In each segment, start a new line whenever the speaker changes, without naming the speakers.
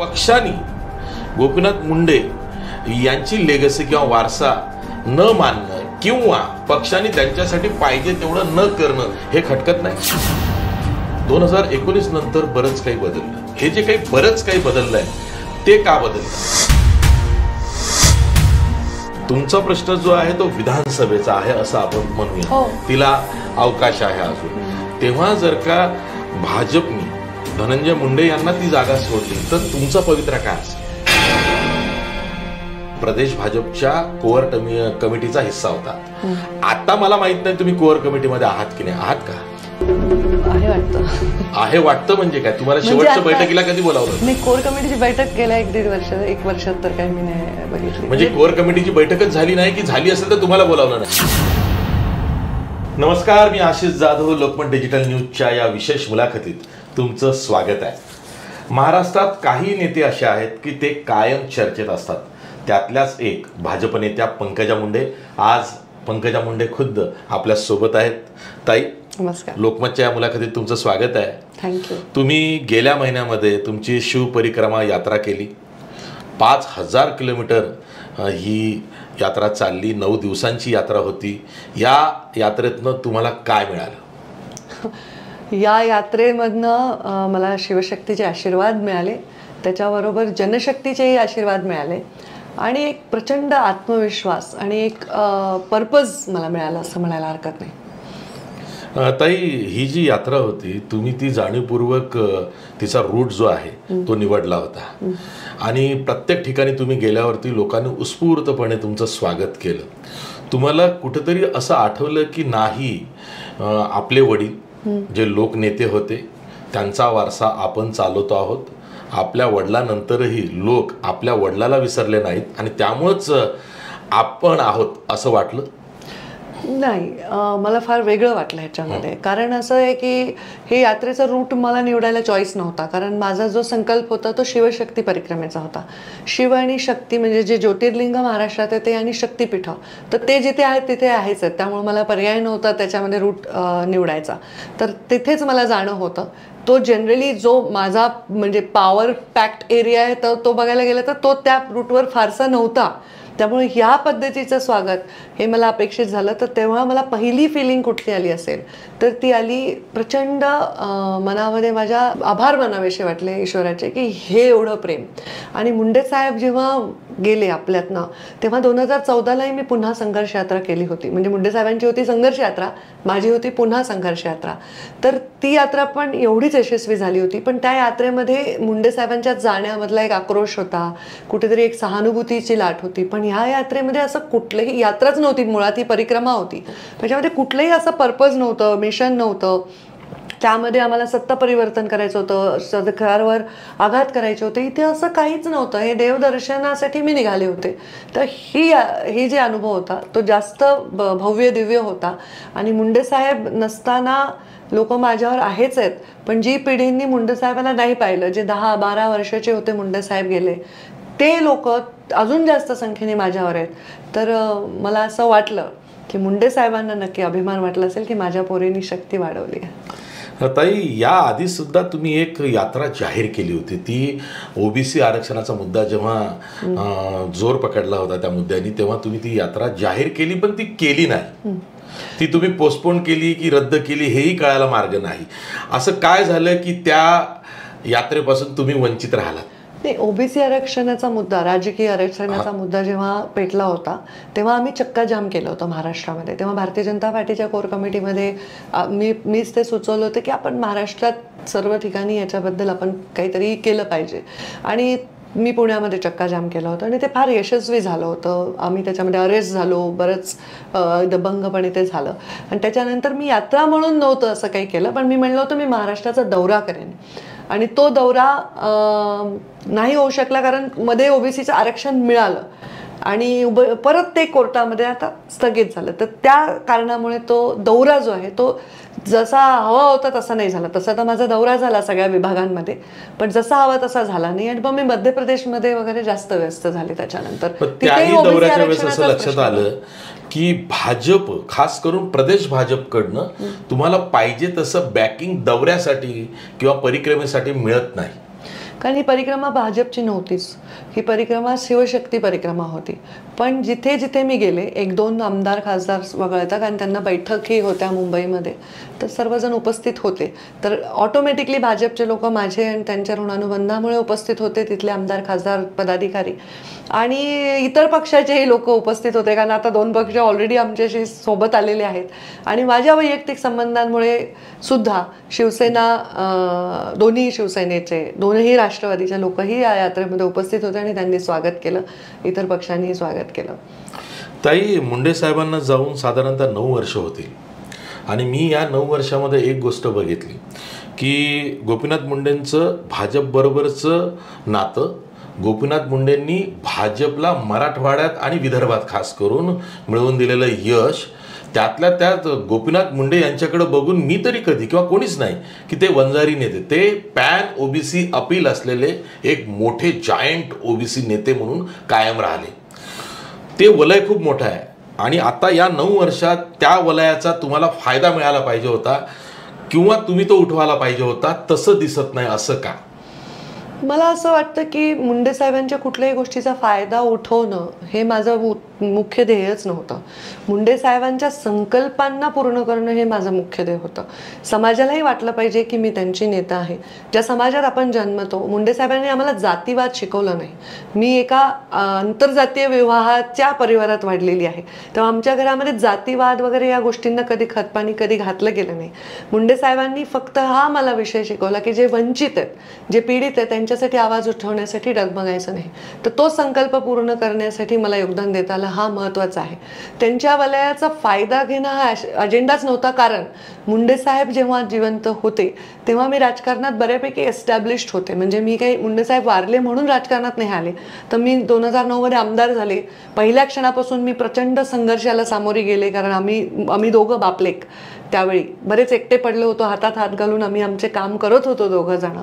पक्षाने गोपीनाथ मुंडे यांची लेगसी किंवा वारसा न मानणं किंवा पक्षाने त्यांच्यासाठी पाहिजे तेवढं न करणं हे खटकत नाही. 2019 नंतर बरंच काही बदललं. हे जे काही बरंच काही बदललंय ते का बदललं? तुमचा प्रश्न जो आहे तो विधानसभेचा आहे असं आपण म्हणूया. तिला अवकाश आहे अजून. तेव्हा जर का भाजपने धनंजय मुंडे यांना ती जागा सोडली तर तुमचा पवित्रा काय असेल? प्रदेश भाजपच्या कोअर कमिटीचा हिस्सा होता. आता मला माहित नाही तुम्ही कोअर कमिटीमध्ये आहात की नाही. आहात का? आहे वाटतं म्हणजे काय? तुम्हाला शेवटच्या बैठकीला कधी बोलावलं?
मी कोअर कमिटीची बैठक गेल्या 1.5 वर्षात तर काही मी नाही बघितली.
म्हणजे कोअर कमिटीची बैठकच झाली नाही की झाली असेल तर तुम्हाला बोलावलं नाही? नमस्कार, मी आशिष जाधव. लोकमत डिजिटल न्यूजच्या या विशेष मुलाखतीत तुमचं स्वागत आहे. महाराष्ट्रात काही नेते असे आहेत की ते कायम चर्चेत असतात. त्यातल्याच एक भाजप नेत्या पंकजा मुंडे. आज पंकजा मुंडे खुद्द आपल्या सोबत आहेत. ताई
नमस्कार.
लोकमतच्या या मुलाखतीत तुमचं स्वागत आहे.
थँक्यू.
तुम्ही गेल्या महिन्यामध्ये तुमची शिवपरिक्रमा यात्रा केली. 5000 किलोमीटर ही यात्रा चालली. 9 दिवसांची यात्रा होती. या यात्रेतनं तुम्हाला काय मिळालं?
या यात्रेमधनं मला शिवशक्तीचे आशीर्वाद मिळाले, त्याच्याबरोबर जनशक्तीचेही आशीर्वाद मिळाले आणि एक प्रचंड आत्मविश्वास आणि एक पर्पज मला मिळाला असं म्हणायला हरकत नाही.
ताई, ही जी यात्रा होती तुम्ही ती जाणीवपूर्वक तिचा रूट जो आहे तो निवडला होता आणि प्रत्येक ठिकाणी तुम्ही गेल्यावरती लोकांनी उत्स्फूर्तपणे तुमचं स्वागत केलं. तुम्हाला कुठेतरी असं आठवलं की नाही आपले वडील जे लोकनेते होते त्यांचा वारसा आपण चालवतो आहोत. आपल्या वडिलांनंतरही लोक आपल्या वडिलाला विसरले नाहीत आणि त्यामुळंच आपण आहोत असं वाटलं?
नाही, मला फार वेगळं वाटलं ह्याच्यामध्ये. कारण असं आहे की हे यात्रेचा रूट मला निवडायला चॉईस नव्हता. कारण माझा जो संकल्प होता तो शिवशक्ती परिक्रमेचा होता. शिव आणि शक्ती म्हणजे जे ज्योतिर्लिंग महाराष्ट्रात आहे ते आणि शक्तिपीठं, तर ते जिथे आहेत तिथे आहेच आहेत. त्यामुळे मला पर्याय नव्हता त्याच्यामध्ये रूट निवडायचा. तर तिथेच मला जाणं होतं. तो जनरली जो माझा म्हणजे पॉवर पॅक्ट एरिया आहे तर तो बघायला गेला तर तो त्या रूटवर फारसा नव्हता. त्यामुळे ह्या पद्धतीचं स्वागत हे मला अपेक्षित झालं. तर तेव्हा मला पहिली फिलिंग कुठली आली असेल तर ती आली प्रचंड मनामध्ये माझ्या आभार मानावेसे वाटले ईश्वराचे की हे एवढं प्रेम. आणि मुंडे साहेब जेव्हा गेले आपल्यातनं तेव्हा 2014लाही मी पुन्हा संघर्ष यात्रा केली होती. म्हणजे मुंडे साहेबांची होती संघर्ष यात्रा, माझी होती पुन्हा संघर्ष यात्रा. तर ती यात्रा पण एवढीच यशस्वी झाली होती. पण त्या यात्रेमध्ये मुंडे साहेबांच्या जाण्यामधला एक आक्रोश होता, कुठेतरी एक सहानुभूतीची लाट होती. पण ह्या यात्रेमध्ये असं कुठलंही, यात्राच नव्हती मुळात, ही परिक्रमा होती, त्याच्यामध्ये कुठलंही असं पर्पज नव्हतं, मिशन नव्हतं. त्यामध्ये आम्हाला सत्ता परिवर्तन करायचं होतं, सरकारवर आघात करायचे होते. इथे असं काहीच नव्हतं. हे देवदर्शनासाठी मी निघाले होते. तर ही जे अनुभव होता तो जास्त भव्य दिव्य होता. आणि मुंडे साहेब नसताना लोक माझ्यावर आहेच आहेत, पण जी पिढींनी मुंडे साहेबांना नाही पाहिलं, जे 10-12 वर्षाचे होते मुंडे साहेब गेले, ते लोक अजून जास्त संख्येने माझ्यावर आहेत. तर मला असं वाटलं की मुंडे साहेबांना नक्की अभिमान वाटला असेल की माझ्या पोरींनी शक्ती वाढवली आहे.
ताई, या आधी सुद्धा तुम्ही एक यात्रा जाहीर केली होती. ती ओबीसी आरक्षणाचा मुद्दा जेव्हा जोर पकडला होता त्या मुद्द्याने, तेव्हा तुम्ही ती यात्रा जाहीर केली पण ती केली नाही. ती तुम्ही पोस्टपोन केली की रद्द केली हेही कळायला मार्ग नाही. असं काय झालं की त्या यात्रेपासून तुम्ही वंचित राहिलात?
नाही, ओबीसी आरक्षणाचा मुद्दा, राजकीय आरक्षणाचा मुद्दा जेव्हा पेटला होता तेव्हा आम्ही चक्का जाम केलं होतं महाराष्ट्रामध्ये. तेव्हा भारतीय जनता पार्टीच्या कोर कमिटीमध्ये मीच ते सुचवलं होतं की आपण महाराष्ट्रात सर्व ठिकाणी याच्याबद्दल आपण काहीतरी केलं पाहिजे. आणि मी पुण्यामध्ये चक्का जाम केलं होतं आणि ते फार यशस्वी झालं होतं. आम्ही त्याच्यामध्ये अरेस्ट झालो, बरंच दबंगपणे ते झालं. आणि त्याच्यानंतर मी यात्रा म्हणून नव्हतं असं काही केलं, पण मी म्हणलं होतं मी महाराष्ट्राचा दौरा करेन. आणि तो दौरा नाही होऊ शकला कारण मध्ये ओबीसीचं आरक्षण मिळालं आणि परत ते कोर्टामध्ये आता स्थगित झालं. तर त्या कारणामुळे तो दौरा जो आहे तो जसा हवा होता तसा नाही झाला. तसा तर माझा दौरा झाला सगळ्या विभागांमध्ये, पण जसा हवा तसा झाला नाही. आणि मग मी मध्य प्रदेशमध्ये वगैरे जास्त व्यस्त झाले. त्याच्यानंतर
दौऱ्याच्या वेळेस असं लक्षात आलं की भाजप, खास करून प्रदेश भाजपकडनं तुम्हाला पाहिजे तसं बॅकिंग दौऱ्यासाठी किंवा परिक्रमेसाठी मिळत नाही.
कारण ही परिक्रमा भाजपची नव्हतीच, ही परिक्रमा शिवशक्ती परिक्रमा होती. पण जिथे जिथे मी गेले, 1-2 आमदार खासदार वगळता, कारण त्यांना बैठकी होत्या मुंबईमध्ये, तर सर्वजण उपस्थित होते. तर ऑटोमॅटिकली भाजपचे लोक माझे आणि त्यांच्या ऋणानुबंधामुळे उपस्थित होते, तिथले आमदार खासदार पदाधिकारी आणि इतर पक्षाचेही लोक उपस्थित होते, कारण आता 2 पक्ष ऑलरेडी आमच्याशी सोबत आलेले आहेत. आणि माझ्या वैयक्तिक संबंधांमुळे सुद्धा शिवसेना, दोन्ही शिवसेनेचे, दोन्ही राष्ट्रवादीचे लोकही या यात्रेमध्ये उपस्थित होते आणि त्यांनी स्वागत केलं, इतर पक्षांनीही स्वागत केलं.
ताई, मुंडे साहेबांना जाऊन साधारणतः 9 वर्ष होतील आणि मी या 9 वर्षामध्ये एक गोष्ट बघितली की गोपीनाथ मुंडेंचं भाजपबरोबरचं नातं, गोपीनाथ मुंडेंनी भाजपला मराठवाड्यात आणि विदर्भात खास करून मिळवून दिलेलं यश, त्यातल्या त्यात गोपीनाथ मुंडे यांच्याकडे बघून मी तरी कधी किंवा कोणीच नाही की ते वंजारी नेते, ते पॅन ओबीसी अपील असलेले एक मोठे जायंट ओबीसी नेते म्हणून कायम राहिले. ते वलय खूप मोठं आहे आणि आता या 9 वर्षात त्या वलयाचा तुम्हाला फायदा मिळाला पाहिजे होता किंवा तुम्ही तो उठवायला पाहिजे होता, तसं दिसत नाही. असं का?
मला असं वाटतं की मुंडे साहेबांच्या कुठल्याही गोष्टीचा फायदा उठवणं हे माझं मुख्य ध्येयच नव्हतं. मुंडे साहेबांच्या संकल्पांना पूर्ण करणं हे माझं मुख्य ध्येय होतं. समाजालाही वाटलं पाहिजे की मी त्यांची नेता आहे. ज्या समाजात आपण जन्मतो, मुंडे साहेबांनी आम्हाला जातीवाद शिकवलं नाही. मी एका आंतरजातीय विवाहाच्या परिवारात वाढलेली आहे, तेव्हा आमच्या घरामध्ये जातीवाद वगैरे या गोष्टींना कधी खतपाणी कधी घातलं गेलं नाही. मुंडे साहेबांनी फक्त हा मला विषय शिकवला की जे वंचित आहेत, जे पीडित आहेत, त्यांच्यासाठी आवाज उठवण्यासाठी डगमगायचं नाही. तर तो संकल्प पूर्ण करण्यासाठी मला योगदान देता आलं, हा महत्त्वाचा आहे. त्यांच्या वलयाचा फायदा घेणं हा अजेंडाच नव्हता, कारण मुंडे साहेब जेव्हा जिवंत होते तेव्हा मी राजकारणात बऱ्यापैकी एस्टॅब्लिश्ड होते. म्हणजे मी काही मुंडे साहेब वारले म्हणून राजकारणात नाही आले, तर मी 2009 मध्ये आमदार झाले. पहिल्या क्षणापासून मी प्रचंड संघर्षाला सामोरी गेले, कारण आम्ही दोघं बापलेक त्यावेळी बरेच एकटे पडलो होतो, हातात हात घालून आम्ही आमचे काम करत होतो दोघं जण.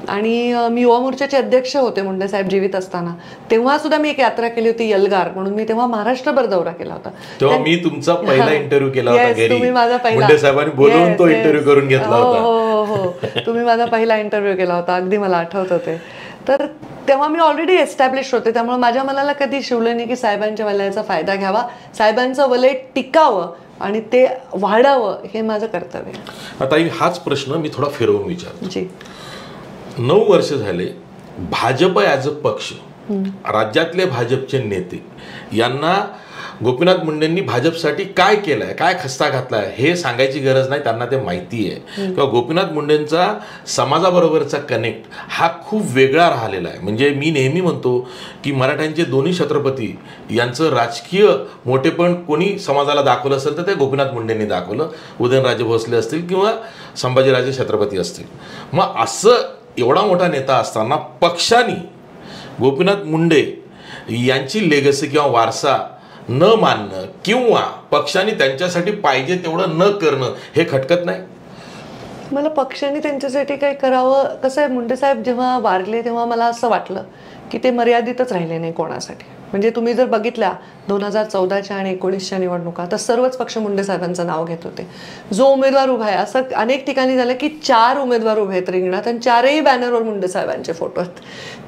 आणि मी युवा मोर्चाचे अध्यक्ष होते मुंडे साहेब जीवित असताना. तेव्हा सुद्धा मी एक यात्रा केली होती यलगार म्हणून, मी तेव्हा महाराष्ट्रभर दौरा केला होता.
तेव्हा मी तुमचा पहिला इंटरव्ह्यू केला होता घरी.
तुम्ही माझा पहिला,
मुंडे साहेबांनी बोलवून तो इंटरव्ह्यू करून घेतला होता.
हो, तुम्ही माझा पहिला इंटरव्ह्यू केला होता, अगदी मला आठवत होते. तर तेव्हा मी ऑलरेडी एस्टॅब्लिश होते, त्यामुळे माझ्या मनाला कधी शिवलं नाही की साहेबांच्या वलयाचा फायदा घ्यावा, साहेबांचं वलय टिकावं आणि ते वाढावं, हे माझं कर्तव्य आहे.
आता हाच प्रश्न मी थोडा फिरवून विचारतो.
जी,
9 वर्ष झाले भाजप ॲज अ पक्ष, राज्यातले भाजपचे नेते यांना गोपीनाथ मुंडेंनी भाजपसाठी काय केलंय, काय खस्ता घातलाय हे सांगायची गरज नाही, त्यांना ते माहिती आहे. किंवा गोपीनाथ मुंडेंचा समाजाबरोबरचा कनेक्ट हा खूप वेगळा राहिलेला आहे. म्हणजे मी नेहमी म्हणतो की मराठ्यांचे दोन्ही छत्रपती यांचं राजकीय मोठेपण कोणी समाजाला दाखवलं असेल तर ते गोपीनाथ मुंडेंनी दाखवलं. उदयनराजे भोसले असतील किंवा संभाजीराजे छत्रपती असतील. मग असं एवढा मोठा नेता असताना पक्षाने गोपीनाथ मुंडे यांची लेगसी किंवा वारसा न मानणं किंवा पक्षाने त्यांच्यासाठी पाहिजे तेवढं न करणं हे खटकत नाही?
मला पक्षाने त्यांच्यासाठी काही करावं, कसं आहे, मुंडे साहेब जेव्हा वारले तेव्हा मला असं वाटलं की ते मर्यादितच राहिले नाही कोणासाठी. म्हणजे तुम्ही जर बघितल्या 2014च्या आणि 19च्या निवडणुका, तर सर्वच पक्ष मुंडे साहेबांचं नाव घेत होते. जो उमेदवार उभा आहे, असं अनेक ठिकाणी झालं की 4 उमेदवार उभे आहेत रिंगणात आणि 4ही बॅनरवर मुंडे साहेबांचे फोटो आहेत.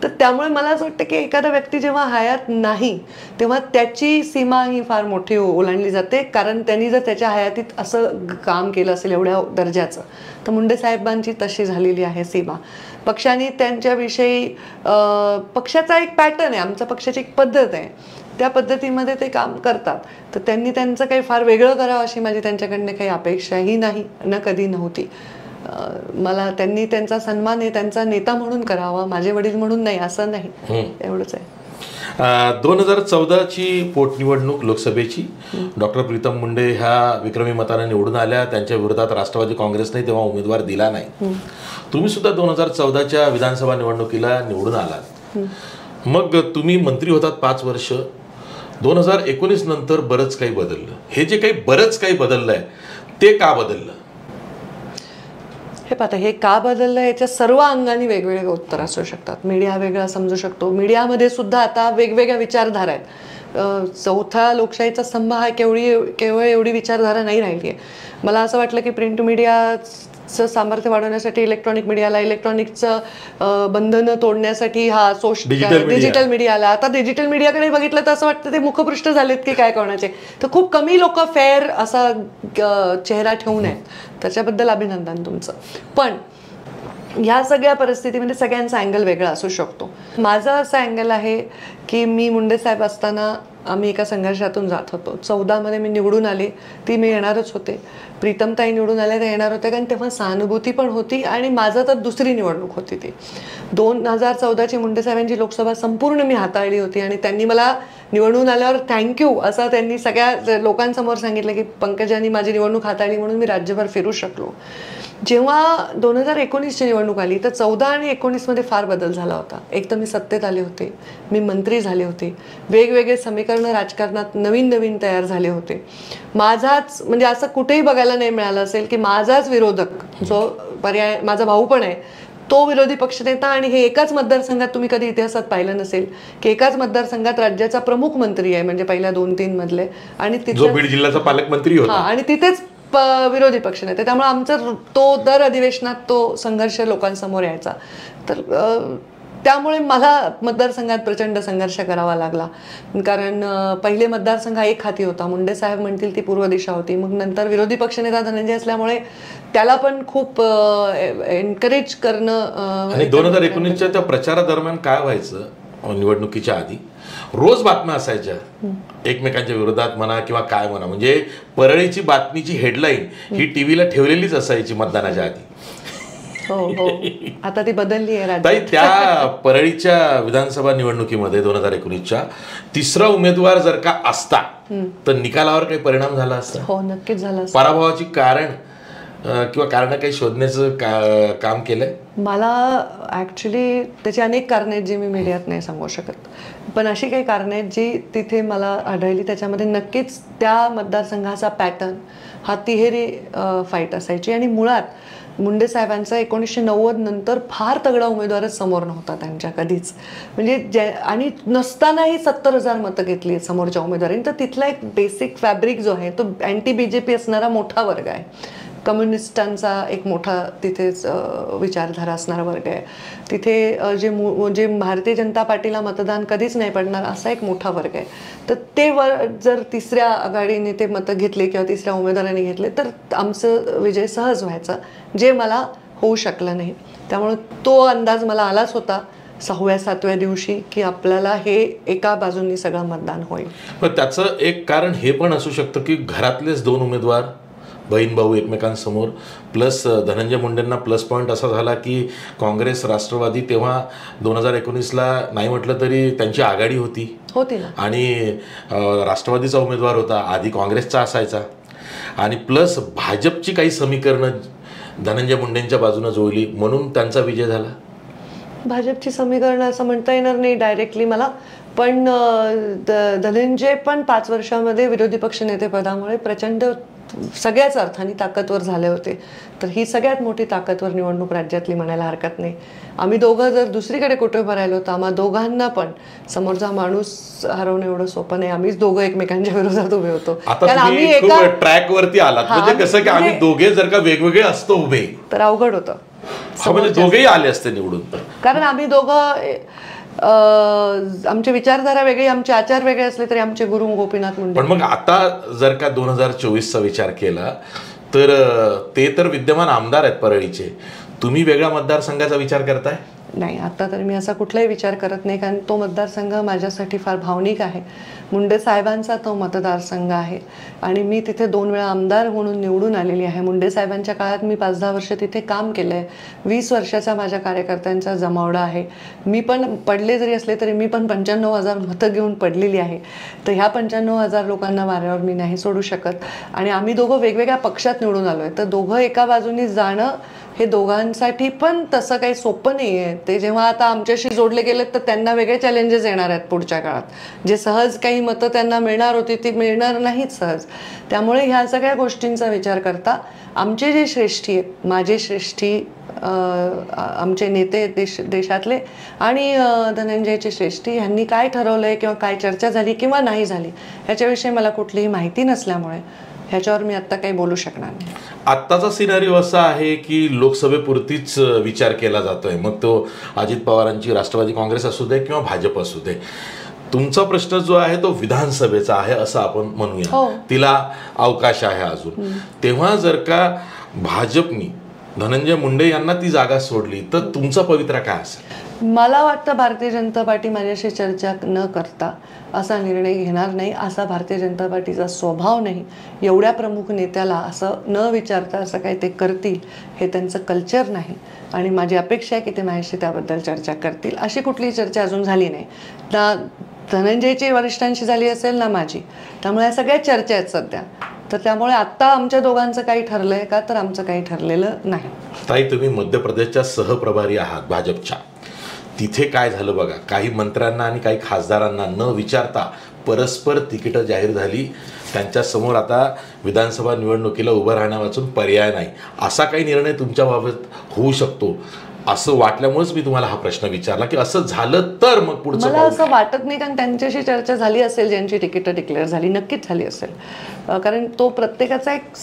तर त्यामुळे मला असं वाटतं की एखादा व्यक्ती जेव्हा हयात नाही तेव्हा त्याची सीमा ही फार मोठी ओलांडली जाते, कारण त्यांनी जर त्याच्या हयातीत असं काम केलं असेल एवढ्या दर्जाचं, तर मुंडे साहेबांची तशी झालेली आहे सीमा. पक्षाने त्यांच्याविषयी, पक्षाचा एक पॅटर्न आहे, आमच्या पक्षाची एक पद्धत आहे, त्या पद्धतीमध्ये ते काम करतात. तर त्यांनी त्यांचं काही फार वेगळं करावं अशी माझी त्यांच्याकडनं काही अपेक्षाही नाही, न कधी नव्हती. मला त्यांनी त्यांचा सन्मान आहे त्यांचा नेता म्हणून करावा, माझे वडील म्हणून नाही, असं नाही, एवढंच आहे.
2014ची पोटनिवडणूक लोकसभेची, डॉक्टर प्रीतम मुंडे ह्या विक्रमी मताने निवडून आल्या. त्यांच्या विरोधात राष्ट्रवादी काँग्रेसने तेव्हा उमेदवार दिला नाही. तुम्ही सुद्धा 2014च्या विधानसभा निवडणुकीला निवडून आलात. मग तुम्ही मंत्री होतात 5 वर्ष. 2019 नंतर बरंच काही बदललं. हे जे काही बरंच काही बदललंय ते का बदललं?
हे पाहता, हे का बदललं याच्या सर्व अंगाने वेगवेगळे उत्तर असू शकतात. मीडिया वेगळा समजू शकतो. मीडियामध्ये सुद्धा आता वेगवेगळ्या विचारधारा आहेत. चौथ्या लोकशाहीचा स्तंभ हा केवळ एवढी विचारधारा नाही राहिली आहे. मला असं वाटलं की प्रिंट मीडिया इलेक्ट्रॉनिक्सचं सामर्थ्य वाढवण्यासाठी इलेक्ट्रॉनिक मीडियाला, इलेक्ट्रॉनिक्सचं बंधनं तोडण्यासाठी हा डिजिटल मीडिया आला. आता डिजिटल मीडियाकडे बघितलं तर असं वाटतं ते मुखपृष्ठ झालेत की काय कोणाचे. तर खूप कमी लोक फेअर असा चेहरा ठेवून आहेत, त्याच्याबद्दल अभिनंदन तुमचं. पण ह्या सगळ्या परिस्थितीमध्ये सगळ्यांचा अँगल वेगळा असू शकतो. माझा असा अँगल आहे की मी मुंडे साहेब असताना आम्ही एका संघर्षातून जात होतो. 14 मी निवडून आले, ती मी येणारच होते. प्रीतमताई निवडून आल्या त्या येणार होत्या, कारण तेव्हा सहानुभूती पण होती आणि माझं तर दुसरी निवडणूक होती ती. 2014ची मुंडे साहेबांची लोकसभा संपूर्ण मी हाताळली होती आणि त्यांनी मला निवडून आल्यावर थँक्यू असं त्यांनी सगळ्या लोकांसमोर सांगितलं की पंकजांनी माझी निवडणूक हाताळली म्हणून मी राज्यभर फिरू शकलो. जेव्हा 2019ची निवडणूक आली तर 14 आणि 19मध्ये फार बदल झाला होता. एक तर मी सत्तेत आले होते, मी मंत्री झाले होते, वेगवेगळे समीकरणं राजकारणात नवीन नवीन तयार झाले होते. माझाच म्हणजे असं कुठेही बघायला नाही मिळालं असेल की माझाच विरोधक जो पर्याय माझा भाऊ पण आहे तो विरोधी पक्षनेता, आणि हे एकाच मतदारसंघात तुम्ही कधी इतिहासात पाहिलं नसेल की एकाच मतदारसंघात राज्याचा प्रमुख मंत्री आहे म्हणजे पहिल्या 2-3 मधले, आणि
जो बीड जिल्ह्याचा पालकमंत्री होता
आणि तिथेच विरोधी पक्षनेते. त्यामुळे आमचा तो दर अधिवेशनात तो संघर्ष लोकांसमोर यायचा. तर त्यामुळे मला मतदारसंघात प्रचंड संघर्ष करावा लागला, कारण पहिले मतदारसंघ एक हाती होता, मुंडे साहेब म्हणतील ती पूर्व दिशा होती. मग नंतर विरोधी पक्षनेता धनंजय असल्यामुळे त्याला पण खूप एनकरेज करणं.
आणि 2019च्या त्या प्रचारादरम्यान काय व्हायचं, निवडणुकीच्या आधी रोज बातम्या असायच्या एकमेकांच्या विरोधात म्हणा किंवा काय म्हणा, म्हणजे परळीची बातमीची हेडलाईन ही टीव्हीला ठेवलेलीच असायची मतदानाच्या आधी.
हो हो, आता ती बदलली आहे
ताई. त्या परळीच्या विधानसभा निवडणुकीमध्ये 2019च्या तिसरा उमेदवार जर का असता तर निकालावर काही परिणाम झाला असता?
हो, नक्कीच झाला.
पराभवाची कारण किंवा कारण काही शोधण्याचं काम केलंय?
मला ऍक्च्युली त्याची अनेक कारणे आहेत जी मी मीडियात नाही सांगू शकत, पण अशी काही कारणे आहेत जी तिथे मला आढळली. त्याच्यामध्ये नक्कीच त्या मतदारसंघाचा पॅटर्न हा तिहेरी फाईट असायची, आणि मुळात मुंडे साहेबांचा 1990 नंतर फार तगडा उमेदवारच समोर नव्हता त्यांच्या कधीच. म्हणजे आणि नसतानाही 70,000 मतं घेतली समोरच्या उमेदवारांनी. तर तिथला एक बेसिक फॅब्रिक जो आहे तो अँटी BJP असणारा मोठा वर्ग आहे, कम्युनिस्टांचा एक मोठा तिथेच विचारधारा असणारा वर्ग आहे. तिथे जे भारतीय जनता पार्टीला मतदान कधीच नाही पडणार असा एक मोठा वर्ग आहे. तर ते जर तिसऱ्या आघाडीने ते मतं घेतले किंवा तिसऱ्या उमेदवाराने घेतले तर आमचं विजय सहज व्हायचा, जे मला होऊ शकलं नाही. त्यामुळे तो अंदाज मला आलाच होता 6व्या-7व्या दिवशी की आपल्याला हे एका बाजूंनी सगळं मतदान होईल.
पण त्याचं एक कारण हे पण असू शकतं की घरातलेच 2 उमेदवार बहीण भाऊ एकमेकांसमोर, प्लस धनंजय मुंडेंना प्लस पॉईंट असा झाला की काँग्रेस राष्ट्रवादी तेव्हा 2019ला नाही म्हटलं तरी त्यांची आघाडी होती
ना,
आणि राष्ट्रवादीचा उमेदवार होता, आधी काँग्रेसचा असायचा, आणि प्लस भाजपची काही समीकरणं धनंजय मुंडेंच्या बाजूने जुळली म्हणून त्यांचा विजय झाला.
भाजपची समीकरणं असं म्हणता येणार नाही डायरेक्टली मला, पण धनंजय पण 5 वर्षामध्ये विरोधी पक्षनेतेपदामुळे प्रचंड सगळ्याच अर्थाने ताकदवर झाले होते. तर ही सगळ्यात मोठी ताकदवर निवडणूक राज्यातली म्हणायला हरकत नाही. आम्ही दोघं जर दुसरीकडे कुठे उभं राहिलो तर आम्हा दोघांना पण समोरचा माणूस हरवणं एवढं सोपं नाही. आम्हीच दोघं एकमेकांच्या विरोधात उभे होतो.
कारण आम्ही एका ट्रॅक वरती आलात, म्हणजे कसं की आम्ही दोघे जर का वेगवेगळे असतो उभे तर
अवघड होतं.
म्हणजे दोघेही आले असते निवडून,
कारण आम्ही दोघं आमची विचारधारा वेगळी, आमचे आचार वेगळे असले तरी आमचे गुरु गोपीनाथ मुंडे.
पण मग आता जर का 2024चा विचार केला तर ते तर विद्यमान आमदार आहेत परळीचे, तुम्ही वेगळ्या मतदारसंघाचा विचार करताय?
नाही, आता तर मी असा कुठलाही विचार करत नाही, कारण तो मतदारसंघ माझ्यासाठी फार भावनिक आहे. मुंडे साहेबांचा तो मतदारसंघ आहे आणि मी तिथे 2 वेळा आमदार म्हणून निवडून आलेली आहे. मुंडे साहेबांच्या काळात मी 5-10 वर्ष तिथे काम केलं आहे. 20 वर्षाचा माझ्या कार्यकर्त्यांचा जमावडा आहे. मी पण पडले जरी असले तरी मी पण 95,000 मतं घेऊन पडलेली आहे. तर ह्या 95,000 लोकांना वाऱ्यावर मी नाही सोडू शकत. आणि आम्ही दोघं वेगवेगळ्या पक्षात निवडून आलो आहे, तर दोघं एका बाजूनी जाणं हे दोघांसाठी पण तसं काही सोपं नाही आहे. ते जेव्हा आता आमच्याशी जोडले गेलेत तर त्यांना वेगळे चॅलेंजेस येणार आहेत पुढच्या काळात. जे सहज काही मतं त्यांना मिळणार होती ती मिळणार नाहीत सहज. त्यामुळे ह्या सगळ्या गोष्टींचा विचार करता आमचे जे श्रेष्ठी आहेत, माझे श्रेष्ठी, आमचे नेते देशातले आणि धनंजयचे श्रेष्ठी यांनी काय ठरवलं आहे किंवा काय चर्चा झाली किंवा नाही झाली ह्याच्याविषयी मला कुठलीही माहिती नसल्यामुळे ह्याच्यावर मी आत्ता काही बोलू शकणार नाही.
आत्ताचा सिनारिओ असा आहे की लोकसभेपुरतीच विचार केला जातोय, मग तो अजित पवारांची राष्ट्रवादी काँग्रेस असू दे किंवा भाजप असू दे. तुमचा प्रश्न जो आहे तो विधानसभेचा आहे असं आपण म्हणूया, तिला अवकाश आहे अजून. तेव्हा जर का भाजपनी धनंजय मुंडे यांना ती जागा सोडली तर तुमचा पवित्रा काय असेल?
मला वाटतं भारतीय जनता पार्टी माझ्याशी चर्चा न करता असा निर्णय घेणार नाही. असा भारतीय जनता पार्टीचा स्वभाव नाही. एवढ्या प्रमुख नेत्याला असं न विचारता असं काही ते करतील हे त्यांचं कल्चर नाही. आणि माझी अपेक्षा आहे की ते माझ्याशी त्याबद्दल चर्चा करतील. अशी कुठलीही चर्चा अजून झाली नाही ना, धनंजयची वरिष्ठांशी झाली असेल ना माझी. त्यामुळे या सगळ्या चर्चा आहेत सध्या. तर त्यामुळे आत्ता आमच्या दोघांचं काही ठरलंय का, तर आमचं काही ठरलेलं नाही.
ताई, तुम्ही मध्य प्रदेशच्या सहप्रभारी आहात भाजपच्या. तिथे काय झालं बघा, काही मंत्र्यांना आणि काही खासदारांना न विचारता परस्पर तिकीटं जाहीर झाली. त्यांच्या समोर आता विधानसभा निवडणुकीला उभं राहण्यावाचून पर्याय नाही. असा काही निर्णय तुमच्याबाबत होऊ शकतो असं वाटल्यामुळेच मी तुम्हाला हा प्रश्न विचारला की असं झालं तर मग पुढचं
मला असं वाटत नाही, कारण त्यांच्याशी चर्चा झाली असेल ज्यांची तिकीटं डिक्लेअर झाली, नक्कीच झाली असेल. कारण तो प्रत्येकाचा एक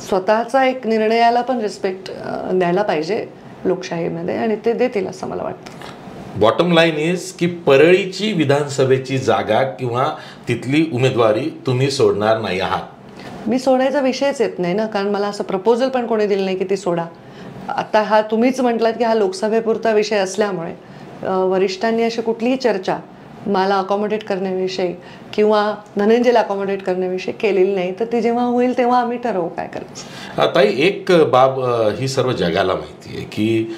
स्वतःचा एक निर्णयाला पण रिस्पेक्ट द्यायला पाहिजे लोकशाहीमध्ये, आणि ते देतील असं मला वाटतं.
बॉटम लाईन इज की परळीची विधानसभेची जागा किंवा तिथली उमेदवारी तुम्ही सोडणार नाही आहात.
मी सोडायचा विषयच येत नाही ना, कारण मला असं प्रपोजल पण कोणी दिलं नाही की ती सोडा. आता हा तुम्हीच म्हटलात की हा लोकसभेपुरता विषय असल्यामुळे वरिष्ठांनी अशी कुठलीही चर्चा मला अकॉमोडेट करण्याविषयी किंवा धनंजयला अकॉमोडेट करण्याविषयी केलेली नाही. तर ती जेव्हा होईल तेव्हा आम्ही ठरवू काय करायचं.
ताई, एक बाब ही सर्व जगाला माहिती आहे की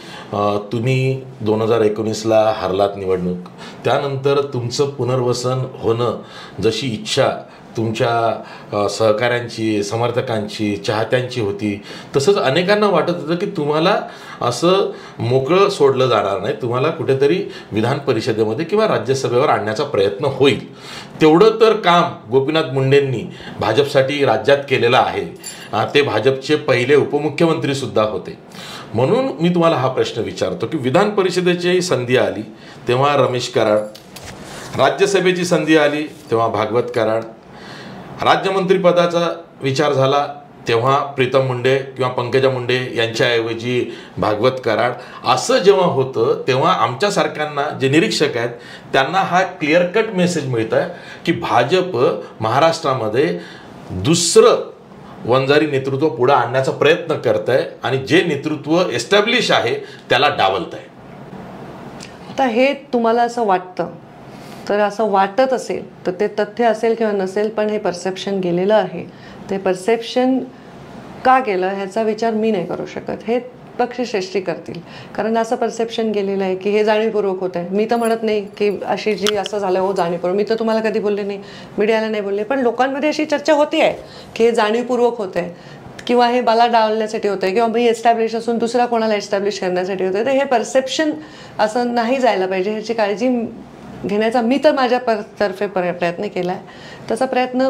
तुम्ही 2019ला हरलात निवडणूक. त्यानंतर तुमचं पुनर्वसन होणं जशी इच्छा तुमच्या सहकाऱ्यांची, समर्थकांची, चाहत्यांची होती, तसंच अनेकांना वाटत होतं की तुम्हाला असं मोकळं सोडलं जाणार नाही, तुम्हाला कुठेतरी विधान परिषदेमध्ये किंवा राज्यसभेवर आणण्याचा प्रयत्न होईल. तेवढं तर काम गोपीनाथ मुंडेंनी भाजपसाठी राज्यात केलेलं आहे. ते भाजपचे पहिले उपमुख्यमंत्रीसुद्धा होते. म्हणून मी तुम्हाला हा प्रश्न विचारतो की विधान परिषदेची संधी आली तेव्हा रमेश कराड, राज्यसभेची संधी आली तेव्हा भागवत कराड, राज्यमंत्रीपदाचा विचार झाला तेव्हा प्रीतम मुंडे किंवा पंकजा मुंडे यांच्याऐवजी भागवत कराड. असं जेव्हा होतं तेव्हा आमच्यासारख्यांना जे निरीक्षक आहेत त्यांना हा क्लिअर कट मेसेज मिळत आहे की भाजप महाराष्ट्रामध्ये दुसरं वंजारी नेतृत्व पुढे आणण्याचा प्रयत्न करत आहे आणि जे नेतृत्व एस्टॅब्लिश आहे त्याला डावलत आहे.
आता हे तुम्हाला असं वाटतं, तर असं वाटत असेल तर ते तथ्य असेल किंवा नसेल, पण हे परसेप्शन गेलेलं आहे. ते परसेप्शन का गेलं ह्याचा विचार मी नाही करू शकत, हे पक्षश्रेष्ठी करतील. कारण असं परसेप्शन गेलेलं आहे की हे जाणीवपूर्वक होत आहे. मी तर म्हणत नाही की अशी जी असं झालं हो जाणीवपूर्वक, मी तर तुम्हाला कधी बोलले नाही, मीडियाला नाही बोलले, पण लोकांमध्ये अशी चर्चा होती आहे की हे जाणीवपूर्वक होत आहे किंवा हे मला डावलण्यासाठी होतं किंवा मी एस्टॅब्लिश असून दुसरा कोणाला एस्टॅब्लिश करण्यासाठी होतं. तर हे परसेप्शन असं नाही जायला पाहिजे, ह्याची काळजी घेण्याचा मी तर माझ्या तर्फे प्रयत्न केला आहे. त्याचा प्रयत्न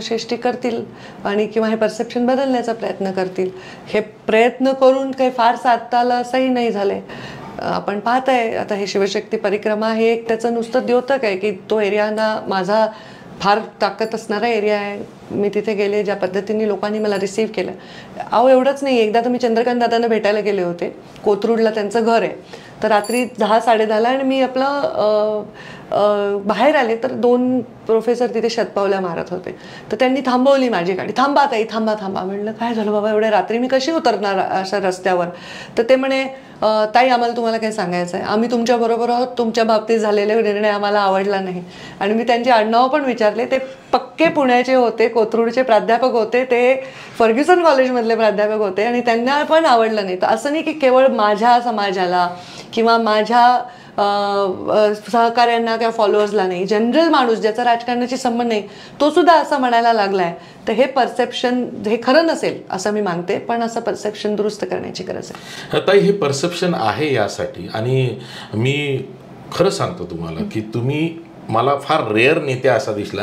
श्रेष्ठी करतील आणि किंवा हे परसेप्शन बदलण्याचा प्रयत्न करतील. हे प्रयत्न करून काही फार साधता आलं असंही नाही झालंय. आपण पाहत आहे आता हे शिवशक्ती परिक्रमा हे एक त्याचं नुसतं द्योतक आहे की तो एरिया ना माझा फार ताकद असणारा एरिया आहे. मी तिथे गेले, ज्या पद्धतीने लोकांनी मला रिसीव्ह केलं. अहो एवढंच नाही, एकदा तर मी चंद्रकांत दादांना भेटायला गेले होते, कोथरूडला त्यांचं घर आहे. तर रात्री 10-10:30 आणि मी आपलं बाहेर आले तर 2 प्रोफेसर तिथे शतपावल्या मारत होते. तर त्यांनी थांबवली माझी गाडी. थांबा ताई, थांबा थांबा. म्हणलं काय झालं बाबा, एवढ्या रात्री मी कशी उतरणार अशा रस्त्यावर. तर ते म्हणे ताई आम्हाला तुम्हाला काय सांगायचं आहे, आम्ही तुमच्याबरोबर आहोत, तुमच्या बाबतीत झालेले निर्णय आम्हाला आवडला नाही. आणि मी त्यांचे आडनाव पण विचारले. ते पक्के पुण्याचे होते, कोथरूडचे प्राध्यापक होते, ते फर्ग्युसन कॉलेजमधले प्राध्यापक होते आणि त्यांना पण आवडलं नाही. तर असं नाही की केवळ माझ्या समाजाला किंवा माझ्या सहकाऱ्यांना किंवा फॉलोअर्सला नाही, जनरल माणूस ज्याचा राजकारणाशी संबंध नाही तो सुद्धा असं म्हणायला लागलाय. तर हे परसेप्शन हे खरं नसेल असं मी मानते, पण असं परसेप्शन दुरुस्त करण्याची गरज आहे.
ताई, हे परसेप्शन आहे यासाठी, आणि मी खरं सांगतो तुम्हाला की तुम्ही मला फार रेअर नेते असा दिसला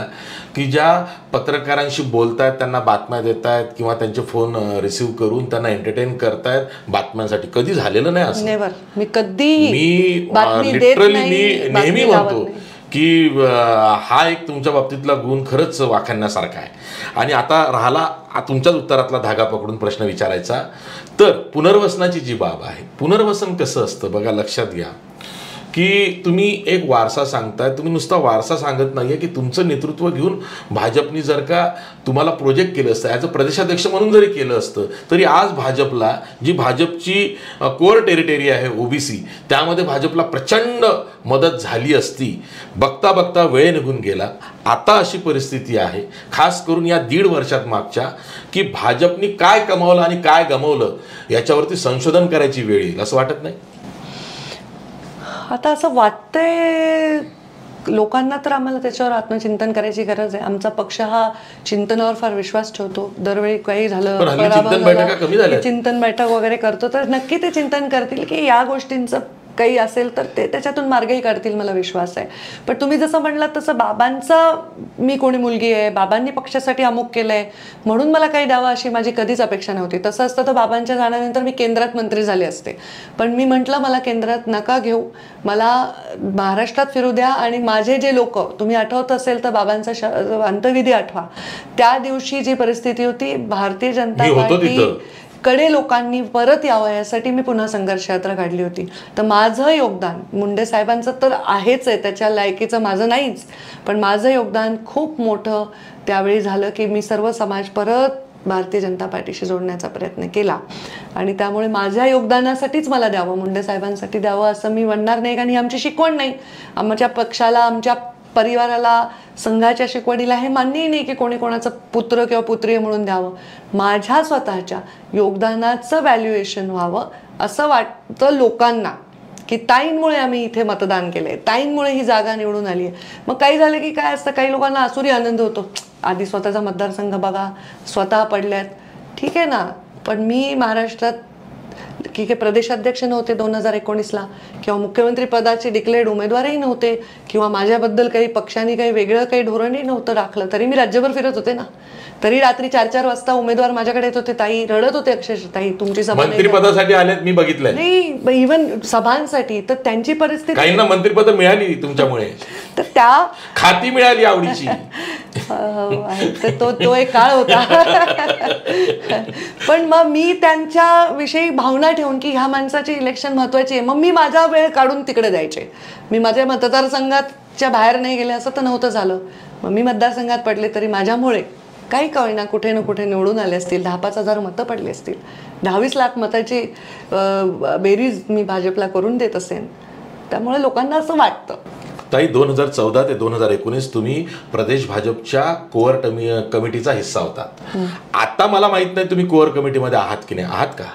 की ज्या पत्रकारांशी बोलतायत, त्यांना बातम्या देत आहेत किंवा त्यांचे फोन रिसिव्ह करून त्यांना एंटरटेन करतायत बातम्यांसाठी. कधी झालेलं नाही असं.
नेव्हर. मी कधी
मी लिटरली मी नेहमी म्हणतो की हा एक तुमच्या बाबतीतला गुण खरंच वाखाणण्यासारखा आहे. आणि आता राहिला तुमच्याच उत्तरातला धागा पकडून प्रश्न विचारायचा, तर पुनर्वसनाची जी बाब आहे, पुनर्वसन कसं असतं बघा, लक्षात घ्या की तुम्ही एक वारसा सांगताय, तुम्ही नुसता वारसा सांगत नाहीये की तुमचं नेतृत्व घेऊन भाजपनी जर का तुम्हाला प्रोजेक्ट केलं असतं, ॲज अ प्रदेशाध्यक्ष म्हणून जरी केलं असतं, तरी आज भाजपला जी भाजपची कोअर टेरिटरी आहे ओबीसी, त्यामध्ये भाजपला प्रचंड मदत झाली असती. बघता बघता वेळ निघून गेला. आता अशी परिस्थिती आहे, खास करून या 1.5 वर्षात मागच्या, की भाजपनी काय कमावलं आणि काय गमावलं याच्यावरती संशोधन करायची वेळ येईल, असं वाटत नाही?
आता असं वाटतंय लोकांना, तर आम्हाला त्याच्यावर आत्मचिंतन करायची गरज आहे. आमचा पक्ष हा चिंतनावर फार विश्वास ठेवतो. दरवेळी काही झालं, चिंतन बैठक वगैरे करतो, तर नक्की ते चिंतन करतील की या गोष्टींचं काही असेल तर ते त्याच्यातून मार्गही काढतील, मला विश्वास आहे. पण तुम्ही जसं म्हणलात तसं बाबांचा, मी कोणी मुलगी आहे, बाबांनी पक्षासाठी अमुक केलंय म्हणून मला काही द्यावं अशी माझी कधीच अपेक्षा नव्हती. तसं असतं तर बाबांच्या जाण्यानंतर मी केंद्रात मंत्री झाले असते. पण मी म्हटलं मला केंद्रात नका घेऊ, मला महाराष्ट्रात फिरू द्या. आणि माझे जे लोक, तुम्ही आठवत असेल तर बाबांचा अंत्यविधी आठवा, त्या दिवशी जी परिस्थिती होती, भारतीय जनता पार्टी कडे लोकांनी परत यावं यासाठी मी पुन्हा संघर्ष यात्रा काढली होती. तर माझं योगदान, मुंडे साहेबांचं तर आहेच आहे, त्याच्या लायकीचं माझं नाहीच, पण माझं योगदान खूप मोठं त्यावेळी झालं की मी सर्व समाज परत भारतीय जनता पार्टीशी जोडण्याचा प्रयत्न केला. आणि त्यामुळे माझ्या योगदानासाठीच मला द्यावं, मुंडे साहेबांसाठी द्यावं असं मी म्हणणार नाही, कारण ही आमची शिकवण नाही. आमच्या पक्षाला, आमच्या परिवाराला, संघाच्या शिकवणीला हे मान्यही नाही की कोणी कोणाचं पुत्र किंवा पुत्री म्हणून द्यावं. माझ्या स्वतःच्या योगदानाचं व्हॅल्युएशन व्हावं असं वाटतं लोकांना, की ताईंमुळे आम्ही इथे मतदान केलंय, ताईंमुळे ही जागा निवडून आली आहे. मग काही झालं की काय असतं, काही लोकांना आसुरी आनंद होतो, आधी स्वतःचा मतदारसंघ बघा, स्वतः पडल्यात, ठीक आहे ना. पण मी महाराष्ट्रात की काही प्रदेशाध्यक्ष नव्हते 2019ला, किंवा मुख्यमंत्री पदाचे डिक्लेअर्ड उमेदवारही नव्हते, किंवा माझ्याबद्दल काही पक्षाने काही वेगळं काही धोरणही नव्हतं राखलं, तरी मी राज्यभर फिरत होते ना. तरी रात्री 4-4 वाजता उमेदवार माझ्याकडे येत होते, ताई रडत होते अक्षरशः, ताई तुमची सभा
मंत्रिपदासाठी आलेत, मी बघितलंय.
नाही, इव्हन सभांसाठी. तर त्यांची परिस्थिती,
काहींना मंत्रिपद मिळाली तुमच्यामुळे,
तर त्या
खाती मिळाली आवडीची.
तर तो एक काळ होता. पण मग मी त्यांच्या विषयी भावना ठेवून की ह्या माणसाची इलेक्शन महत्वाची आहे, मग मी माझा वेळ काढून तिकडे जायचे. मी माझ्या मतदारसंघाच्या बाहेर नाही गेले असं तर नव्हतं झालं. मग मी मतदारसंघात पडले तरी माझ्यामुळे काही कळेना कुठे ना कुठे निवडून आले असतील, 10-5 हजार मतं पडली असतील, 20-20 लाख मताची बेरीज मी भाजपला करून देत असेन. त्यामुळे लोकांना असं वाटतं.
ताई, 2014 ते 2019 तुम्ही प्रदेश भाजपच्या कोअर कमिटीचा हिस्सा होता. आता मला माहित नाही तुम्ही कोअर कमिटीमध्ये आहात की नाही, आहात का?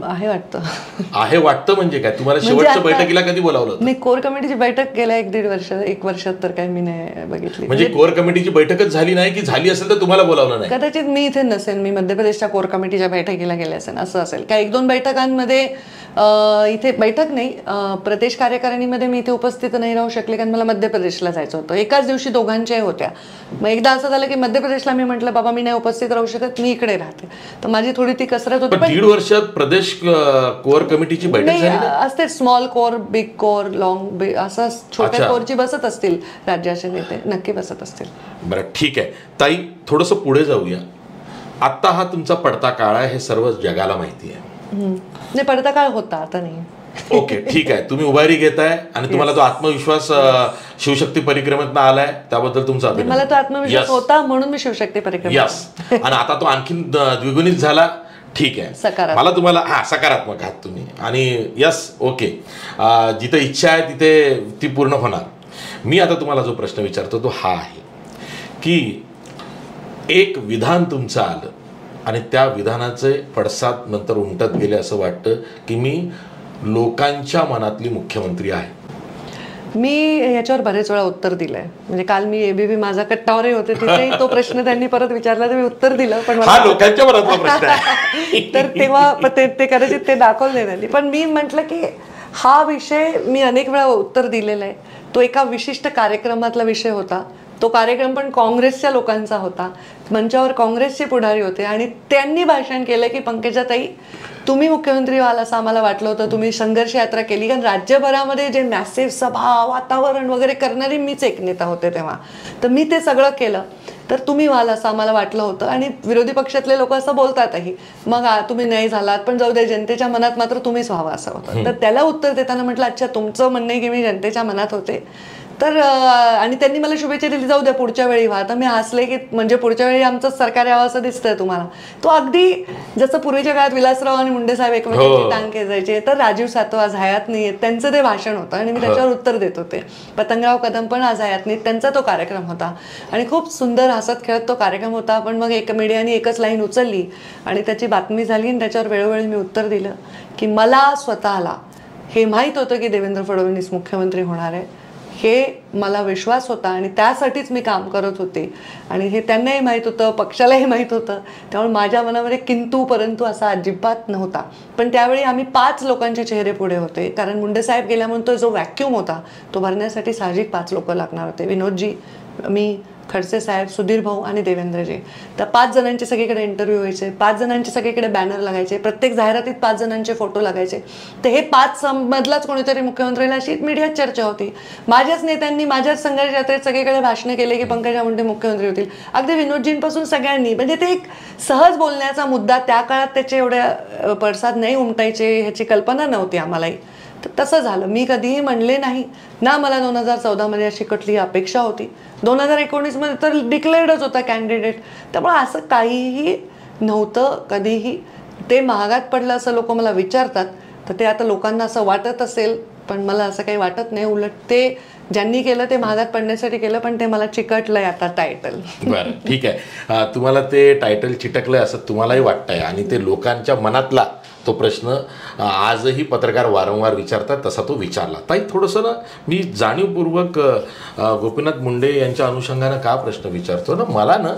आहे वाटतं.
आहे वाटतं म्हणजे काय? तुम्हाला शेवटच्या बैठकीला कधी बोलावलं?
मी कोअर कमिटीची बैठक गेल्या 1 वर्षात तर काय मी नाही बघितली.
म्हणजे कोअर कमिटीची बैठकच झाली नाही, की झाली असेल तर तुम्हाला बोलावलं नाही?
कदाचित मी इथे नसेन, मी मध्य प्रदेशच्या कोअर कमिटीच्या बैठकीला गेले असेल, असं असेल. काय 1-2 बैठकांमध्ये इथे बैठक नाही, प्रदेश कार्यकारिणीमध्ये मी इथे उपस्थित नाही राहू शकले, कारण मला मध्य प्रदेशला जायचं होतं. एकाच दिवशी दोघांच्याही होत्या. मग एकदा असं झालं की मध्य प्रदेशला मी म्हटलं बाबा मी नाही उपस्थित राहू शकत, मी इकडे राहते. तर माझी थोडी ती कसरत होती.
पण 1.5 वर्षात प्रदेश कोअर कमिटीची बैठक झाली
असते, small core, big core, long, असं छोट्या कोअरची बसत असतील राज्याचे नेते, नक्की बसत असतील.
बरं, ठीक आहे ताई, थोडंसं पुढे जाऊया. आता हा तुमचा पडता काळ आहे, हे सर्व जगाला माहिती आहे.
नाही, पडता काळ होता, आता नाही.
ओके, ठीक आहे. तुम्ही उभारी घेताय आणि तुम्हाला तो आत्मविश्वास शिवशक्ती परिक्रमेतनं आलाय, त्याबद्दल तुमचा अभिनंदन.
मला तो आत्मविश्वास होता म्हणून मी शिवशक्ती परिक्रमेत.
यस. आणि आता तो आणखीन द्विगुणित झाला. ठीक आहे, मला तुम्हाला सकारात्मक आहात तुम्ही. आणि यस, ओके, जिथे इच्छा आहे तिथे ती पूर्ण होणार. मी आता तुम्हाला जो प्रश्न विचारतो तो हा आहे की एक विधान तुमचं आलं आणि त्या विधानाचे पडसाद नंतर उमटत गेले, असं वाटतं की मी लोकांच्या मनातली मुख्यमंत्री आहे.
मी याच्यावर बरेच वेळा उत्तर दिलंय. म्हणजे काल मी एबीपी माझा कट्टावरही होते, तिथेही तो प्रश्न त्यांनी परत विचारला तर मी उत्तर दिलं. पण
हा लोकांच्या मनातला प्रश्न आहे.
तर तेव्हा ते कदाचित ते दाखवलं नाही त्यांनी. पण मी म्हटलं की हा विषय मी अनेक वेळा उत्तर दिलेलं आहे. तो एका विशिष्ट कार्यक्रमातला विषय होता. तो कार्यक्रम पण काँग्रेसच्या लोकांचा होता, मंचावर काँग्रेसचे पुढारी होते आणि त्यांनी भाषण केलं की पंकजाताई तुम्ही मुख्यमंत्री व्हाल असं आम्हाला वाटलं होतं, तुम्ही संघर्ष यात्रा केली, कारण राज्यभरामध्ये जे मॅसिव्ह सभा वातावरण वगैरे करणारी मीच एक नेता होते तेव्हा, तर मी ते सगळं केलं, तर तुम्ही व्हाल असं आम्हाला वाटलं होतं. आणि विरोधी पक्षातले लोक असं बोलतातही, मग तुम्ही नाही झालात पण जाऊ दे, जनतेच्या मनात मात्र तुम्हीच व्हावं असं होतं. तर त्याला उत्तर देताना म्हटलं अच्छा तुमचं म्हणणं आहे की मी जनतेच्या मनात होते, तर आणि त्यांनी मला शुभेच्छा दिली जाऊ द्या पुढच्या वेळी व्हा. तर मी हसले की म्हणजे पुढच्या वेळी आमचं सरकार यावं असं दिसतंय तुम्हाला. तो अगदी जसं पूर्वीच्या काळात विलासराव आणि मुंडे साहेब एकमेकांची टांग खेचायचे, तर राजीव सातव आज हयात नाही आहेत, त्यांचं ते भाषण होतं आणि मी त्याच्यावर उत्तर देत होते. पतंगराव कदम पण आज हयात नाहीत, त्यांचा तो कार्यक्रम होता आणि खूप सुंदर हसत खेळत तो कार्यक्रम होता. पण मग एक मीडियाने एकच लाईन उचलली आणि त्याची बातमी झाली आणि त्याच्यावर वेळोवेळी मी उत्तर दिलं की मला स्वतःला हे माहीत होतं की देवेंद्र फडणवीस मुख्यमंत्री होणार आहे, हे मला विश्वास होता आणि त्यासाठीच मी काम करत होते आणि हे त्यांनाही माहीत होतं, पक्षालाही माहीत होतं. त्यामुळे माझ्या मनामध्ये किंतु परंतु असा अजिबात नव्हता. पण त्यावेळी आम्ही 5 लोकांचे चेहरे पुढे होते, कारण मुंडे साहेब गेल्यामुळे तो जो व्हॅक्यूम होता तो भरण्यासाठी साहजिक 5 लोक लागणार होते, विनोदजी, मी, खडसे साहेब, सुधीर भाऊ आणि देवेंद्रजी. तर 5 जणांचे सगळीकडे इंटरव्ह्यू व्हायचे, 5 जणांचे सगळीकडे बॅनर लागायचे, प्रत्येक जाहिरातीत 5 जणांचे फोटो लागायचे. तर हे 5 मधलाच कोणीतरी मुख्यमंत्र्याला अशी मीडियात चर्चा होती. माझ्याच नेत्यांनी माझ्याच संघर्ष यात्रेत सगळीकडे भाषणं केले की पंकजा मुंडे मुख्यमंत्री होतील, अगदी विनोदजींपासून सगळ्यांनी. म्हणजे ते एक सहज बोलण्याचा मुद्दा, त्या काळात त्याचे एवढ्या पडसाद नाही उमटायचे ह्याची कल्पना नव्हती आम्हालाही. तर तसं झालं. मी कधीही म्हणले नाही ना, मला 2014 मध्ये अशी कुठली अपेक्षा होती. 2019 मध्ये तर डिक्लेअर्डच होता कॅन्डिडेट. त्यामुळे असं काहीही नव्हतं कधीही. ते महागात पडलं असं लोक मला विचारतात, तर ते आता लोकांना असं वाटत असेल, पण मला असं काही वाटत नाही. उलट ते ज्यांनी केलं ते महागात पडण्यासाठी केलं, पण ते मला चिकटलंय आता टायटल.
बरं, ठीक आहे. तुम्हाला ते टायटल चिटकलंय असं तुम्हालाही वाटतंय आणि ते लोकांच्या मनातला तो प्रश्न आजही पत्रकार वारंवार विचारतात, तसा तो विचारला. ताई थोडंसं ना मी जाणीवपूर्वक गोपीनाथ मुंडे यांच्या अनुषंगानं का प्रश्न विचारतो ना, मला ना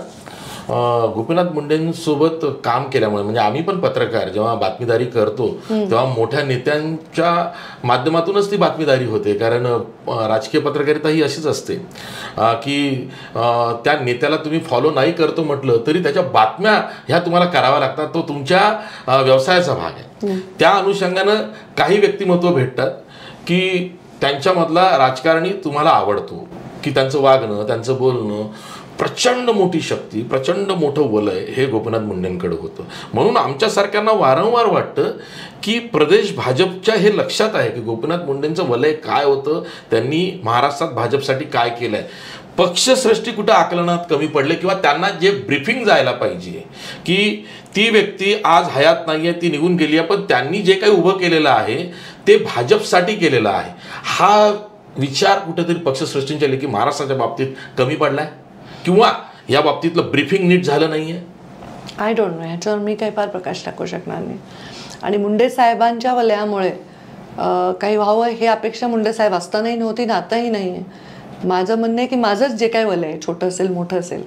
गोपीनाथ मुंडेंसोबत काम केल्यामुळे, म्हणजे आम्ही पण पत्रकार जेव्हा बातमीदारी करतो तेव्हा मोठ्या नेत्यांच्या माध्यमातूनच ती बातमीदारी होते. कारण राजकीय पत्रकारिता ही अशीच असते की त्या नेत्याला तुम्ही फॉलो नाही करतो म्हटलं तरी त्याच्या बातम्या ह्या तुम्हाला कराव्या लागतात, तो तुमच्या व्यवसायाचा भाग आहे. त्या अनुषंगानं काही व्यक्तिमत्व भेटतात की त्यांच्यामधला राजकारणी तुम्हाला आवडतो, की त्यांचं वागणं, त्यांचं बोलणं, प्रचंड मोठी शक्ती, प्रचंड मोठं वलय हे गोपीनाथ मुंडेंकडे होतं. म्हणून आमच्यासारख्यांना वारंवार वाटतं की प्रदेश भाजपच्या हे लक्षात आहे की गोपीनाथ मुंडेंचं वलय काय होतं, त्यांनी महाराष्ट्रात भाजपसाठी काय केलं आहे. पक्षश्रेष्ठी कुठं आकलनात कमी पडले किंवा त्यांना जे ब्रीफिंग जायला पाहिजे की ती व्यक्ती आज हयात नाही आहे, ती निघून गेली आहे, पण त्यांनी जे काही उभं केलेलं आहे ते भाजपसाठी केलेलं आहे, हा विचार कुठेतरी पक्षश्रेष्ठींच्या लेखी महाराष्ट्राच्या बाबतीत कमी पडलाय किंवा या बाबतीतलं ब्रीफिंग नीट झालं नाहीये.
आय डोंट नो, ह्याच्यावर मी काही फार प्रकाश टाकू शकणार नाही. आणि मुंडे साहेबांच्या वलयामुळे काही व्हावं हे अपेक्षा मुंडे साहेब असतानाही नव्हती ना आताही नाही आहे. माझं म्हणणं आहे की माझंच जे काही वलय आहे, छोटं असेल मोठं असेल,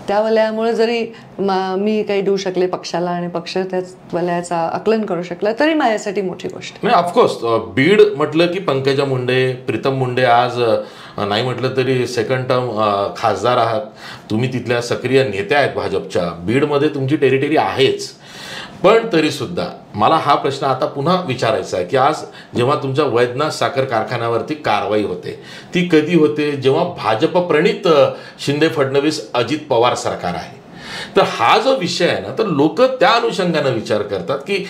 त्या वलयामुळे जरी मी काही देऊ शकले पक्षाला आणि पक्ष त्याच वलयाचा आकलन करू शकला तरी माझ्यासाठी मोठी गोष्ट
नाही. ऑफकोर्स बीड म्हटलं की पंकजा मुंडे, प्रीतम मुंडे आज नाही म्हटलं तरी सेकंड टर्म खासदार आहात, तुम्ही तिथल्या सक्रिय नेत्या आहेत भाजपच्या, बीडमध्ये तुमची टेरिटरी आहेच. पण तरीसुद्धा मला हा प्रश्न आता पुन्हा विचारायचा आहे की आज जेव्हा तुमच्या वैद्यनाथ साखर कारखान्यावरती कारवाई होते ती कधी होते, जेव्हा भाजप प्रणित शिंदे फडणवीस अजित पवार सरकार आहे. तर हा जो विषय आहे ना, तर लोक त्या अनुषंगानं विचार करतात की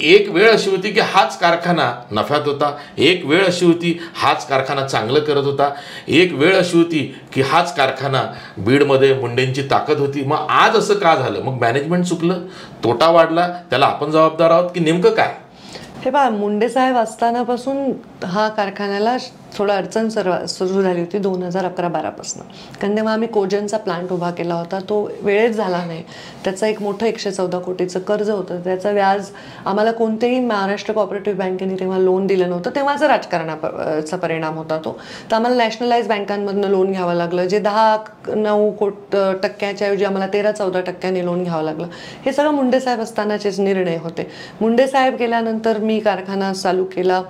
एक वेळ अशी होती की हाच कारखाना नफ्यात होता, एक वेळ अशी होती हाच कारखाना चांगलं करत होता, एक वेळ अशी होती की हाच कारखाना बीडमध्ये मुंडेंची ताकद होती. मग आज असं का झालं? मग मॅनेजमेंट चुकलं, तोटा वाढला, त्याला आपण जबाबदार आहोत की नेमकं काय?
हे पहा, मुंडे साहेब असतानापासून हा कारखान्याला थोडं अडचण सुरू झाली होती 2011-12 पासून. कारण तेव्हा आम्ही कोजनचा प्लांट उभा केला होता, तो वेळेत झाला नाही. त्याचं एक मोठं 114 कोटीचं कर्ज होतं, त्याचं व्याज आम्हाला कोणतेही महाराष्ट्र कोऑपरेटिव्ह बँकेने तेव्हा लोन दिलं नव्हतं, तेव्हाचा राजकारणाचा परिणाम होता तो. तर आम्हाला नॅशनलाइज बँकांमधनं लोन घ्यावं लागलं, जे 10-9 टक्क्याच्या ऐवजी आम्हाला 13-14% लोन घ्यावं लागलं. हे सगळं मुंडे साहेब असतानाचेच निर्णय होते. मुंडे साहेब गेल्यानंतर मी कारखाना चालू केला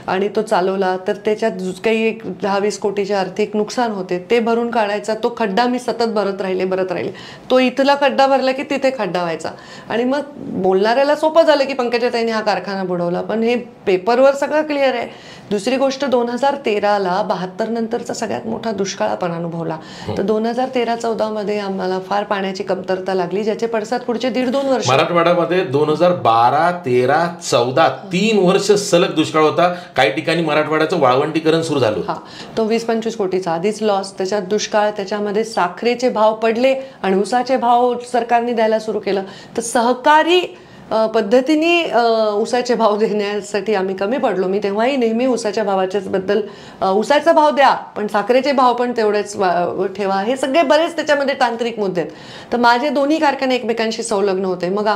आणि तो चालवला, तर त्याच्यात काही एक 10-20 कोटीचे आर्थिक नुकसान होते ते भरून काढायचा. तो खड्डा मी सतत भरत राहिले. तो इथला खड्डा भरला की तिथे खड्डा व्हायचा. आणि मग बोलणाऱ्याला सोपं झालं की पंकजाताईंनी हा कारखाना बुडवला, पण हे पेपरवर सगळं क्लिअर आहे. दुसरी गोष्ट 2013ला 72 नंतरचा सगळ्यात मोठा दुष्काळ आपण अनुभवला. तर 2013-14 मध्ये आम्हाला फार पाण्याची कमतरता लागली, ज्याचे पडसाद पुढचे 1.5-2 वर्ष.
मराठवाड्यामध्ये 2012, 13, 14 3 वर्ष सलग दुष्काळ होता. काही ठिकाणी मराठवाड्याचं वाळवंटीकरण सुरू झालं.
हा, तो 20-25 कोटीचा आधीच लॉस, त्याच्यात दुष्काळ, त्याच्यामध्ये साखरेचे भाव पडले आणि ऊसाचे भाव सरकारने द्यायला सुरू केलं. तर सहकारी पद्धतीने ऊसाचे भाव देण्यासाठी आम्ही कमी पडलो. मी तेव्हाही नेहमी ऊसाच्या भावाच्याच बद्दल, ऊसाचा भाव द्या पण साखरेचे भाव पण तेवढेच ठेवा, हे सगळे बरेच त्याच्यामध्ये तांत्रिक मुद्दे आहेत. तर माझे दोन्ही कारखाने एकमेकांशी संलग्न होते. मग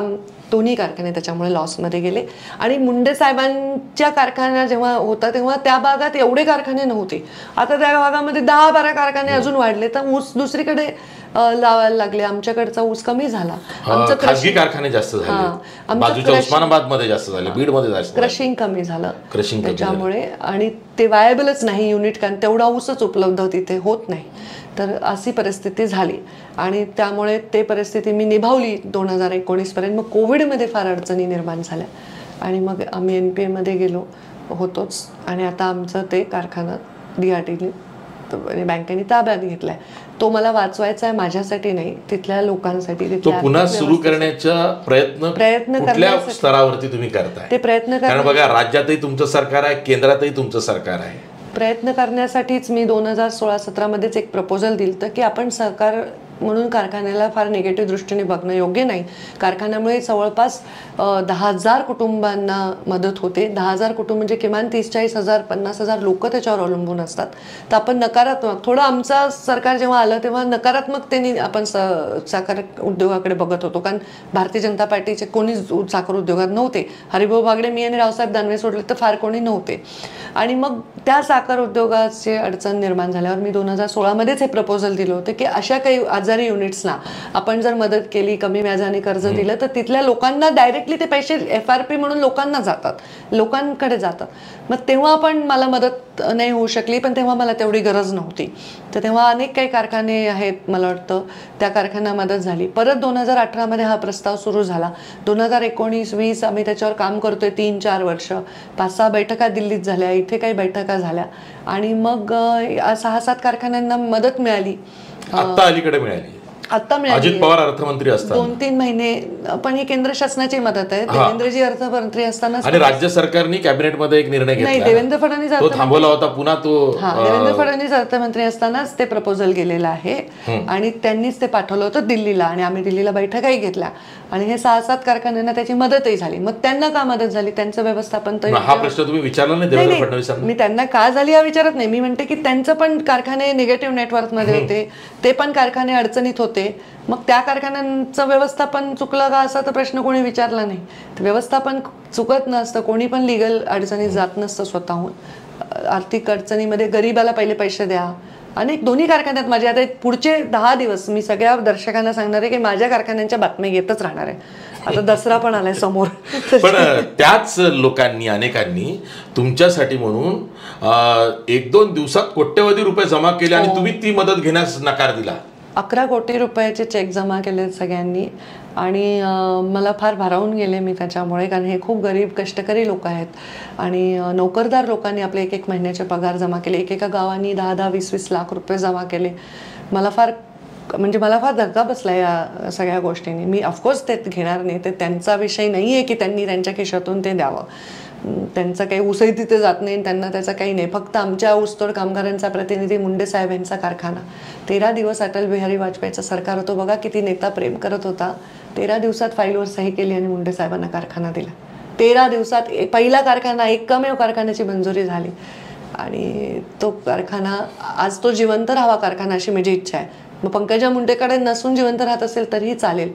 दोन्ही कारखाने त्याच्यामुळे लॉसमध्ये गेले. आणि मुंडे साहेबांच्या कारखाना जेव्हा होता तेव्हा त्या भागात एवढे कारखाने नव्हते. आता त्या भागामध्ये 10-12 कारखाने अजून वाढले. तर ऊस दुसरीकडे लावायला लागले. आमच्याकडचा ऊस कमी झाला. आमचं
खासगी कारखाने जास्त झाले. बाजूच्या उस्मानाबाद मध्ये जास्त झाले, बीड मध्ये जास्त.
क्रशिंग कमी झालं
क्रशिंग
त्याच्यामुळे. आणि ते वायबलच नाही युनिट, कारण तेवढा ऊसच उपलब्ध तिथे होत नाही. तर अशी परिस्थिती झाली आणि त्यामुळे ते परिस्थिती मी निभावली 2019 पर्यंत. मग कोविडमध्ये फार अडचणी निर्माण झाल्या आणि मग आम्ही NPA मध्ये गेलो होतोच. आणि आता आमचं ते कारखाना DRTने बँकेने ताब्यात घेतलाय. तो मला वाचवायचा आहे, माझ्यासाठी नाही, तिथल्या लोकांसाठी.
तो पुन्हा सुरू करण्याचा प्रयत्न कुठल्या स्तरावरती तुम्ही करताय?
ते प्रयत्न
कारण बघा, राज्यातही तुमचं सरकार आहे, केंद्रातही तुमचं सरकार आहे.
प्रयत्न करण्यासाठीच मी 2016-17 मध्येच एक प्रपोजल दिलं की आपण सहकार म्हणून कारखान्याला फार निगेटिव्ह दृष्टीने बघणं योग्य नाही. कारखान्यामुळे जवळपास 10,000 कुटुंबांना मदत होते. 10,000 कुटुंब म्हणजे किमान 30-40,000 50,000 लोक त्याच्यावर अवलंबून असतात. तर आपण नकारात्मक, थोडं आमचं सरकार जेव्हा आलं तेव्हा नकारात्मकतेने आपण साखर उद्योगाकडे बघत होतो. कारण भारतीय जनता पार्टीचे कोणीच साखर उद्योगात नव्हते. हरिभाऊ बागडे, मी आणि रावसाहेब दानवे सोडले तर फार कोणी नव्हते. आणि मग त्या साखर उद्योगाची अडचण निर्माण झाल्यावर मी 2016 मध्येच हे प्रपोजल दिलं होतं की अशा काही आजारी युनिट्सना आपण जर मदत केली, कमी व्याजाने कर्ज दिलं, तर तिथल्या लोकांना डायरेक्टली ते पैसे FRP म्हणून लोकांकडे जातात. मग तेव्हा पण मला मदत नाही होऊ शकली, पण तेव्हा मला तेवढी गरज नव्हती. तर तेव्हा अनेक काही कारखाने आहेत, मला वाटतं त्या कारखान्यांना मदत झाली. परत 2018 मध्ये हा प्रस्ताव सुरू झाला. 2019-20 आम्ही त्याच्यावर काम करतोय 3-4 वर्ष. 5-6 बैठका दिल्लीत झाल्या, इथे काही बैठका झाल्या आणि मग 6-7 कारखान्यांना मदत मिळाली.
आता अलीकडे मिळाली.
आता मिळाली.
अजित पवार अर्थमंत्री असताना
2-3 महिने. पण ही केंद्र शासनाची मदत आहे. देवेंद्रजी अर्थमंत्री असताना
आणि राज्य सरकारने कॅबिनेटमध्ये एक निर्णय घेतला.
नाही, देवेंद्र फडणवीस
तो थांबवला होता पुन्हा तो.
देवेंद्र फडणवीस अर्थमंत्री असतानाच ते प्रपोजल गेलेलं आहे आणि त्यांनीच ते पाठवलं होतं दिल्लीला आणि आम्ही दिल्लीला बैठकाही घेतल्या आणि हे 6-7 कारखान्यांना त्याची मदतही झाली. मग त्यांना का मदत झाली? त्यांचं व्यवस्थापन तर.
हा प्रश्न तुम्ही विचारला नाही देवेंद्र फडणवीसांना?
मी त्यांना का झाली हा विचारत नाही. मी म्हणते की त्यांचं पण कारखाने निगेटिव्ह नेटवर्क मध्ये होते, ते पण कारखाने अडचणीत होते. मग त्या कारखान्यांचं व्यवस्थापन चुकलं का असा तर प्रश्न कोणी विचारला नाही. व्यवस्थापन चुकत नसतं, कोणी पण लिगल अडचणीत जात नसतं स्वतःहून. आर्थिक अडचणीमध्ये गरीबाला पहिले पैसे द्या. अनेक दोन्ही कारखान्यात माझे आता पुढचे 10 दिवस मी सगळ्या दर्शकांना सांगणार आहे की माझ्या कारखान्यांच्या बातम्या येतच राहणार आहे. आता दसरा पण आलाय समोर.
पण त्याच लोकांनी, अनेकांनी तुमच्यासाठी म्हणून 1-2 दिवसात कोट्यवधी रुपये जमा केले आणि तुम्ही ती मदत घेण्यास नकार दिला.
11 कोटी रुपयाचे चेक जमा केले सगळ्यांनी आणि मला फार भारावून गेले मी त्याच्यामुळे. कारण हे खूप गरीब कष्टकरी लोक आहेत आणि नोकरदार लोकांनी आपले 1-1 महिन्याचे पगार जमा केले. एकेका गावांनी 10-10, 20-20 लाख रुपये जमा केले. मला फार धक्का बसला या सगळ्या गोष्टींनी. मी ऑफकोर्स ते घेणार नाही, ते त्यांचा विषय नाही आहे की त्यांनी त्यांच्या खिशातून ते द्यावं. त्यांचा काही ऊसही तिथे जात नाही, त्यांना त्याचा काही नाही. फक्त आमच्या ऊसतोड कामगारांचा प्रतिनिधी मुंडे साहेब यांचा कारखाना. 13 दिवस अटल बिहारी वाजपेयीचं सरकार होतं. बघा किती नेता प्रेम करत होता. 13 दिवसात फाईलवर सही केली आणि मुंडे साहेबांना कारखाना दिला. 13 दिवसात पहिला कारखाना, एकमेव कारखान्याची मंजुरी झाली आणि तो कारखाना आज तो जिवंत राहावा कारखाना अशी माझी इच्छा आहे. मग पंकजा मुंडेकडे नसून जिवंत राहत असेल तरीही चालेल,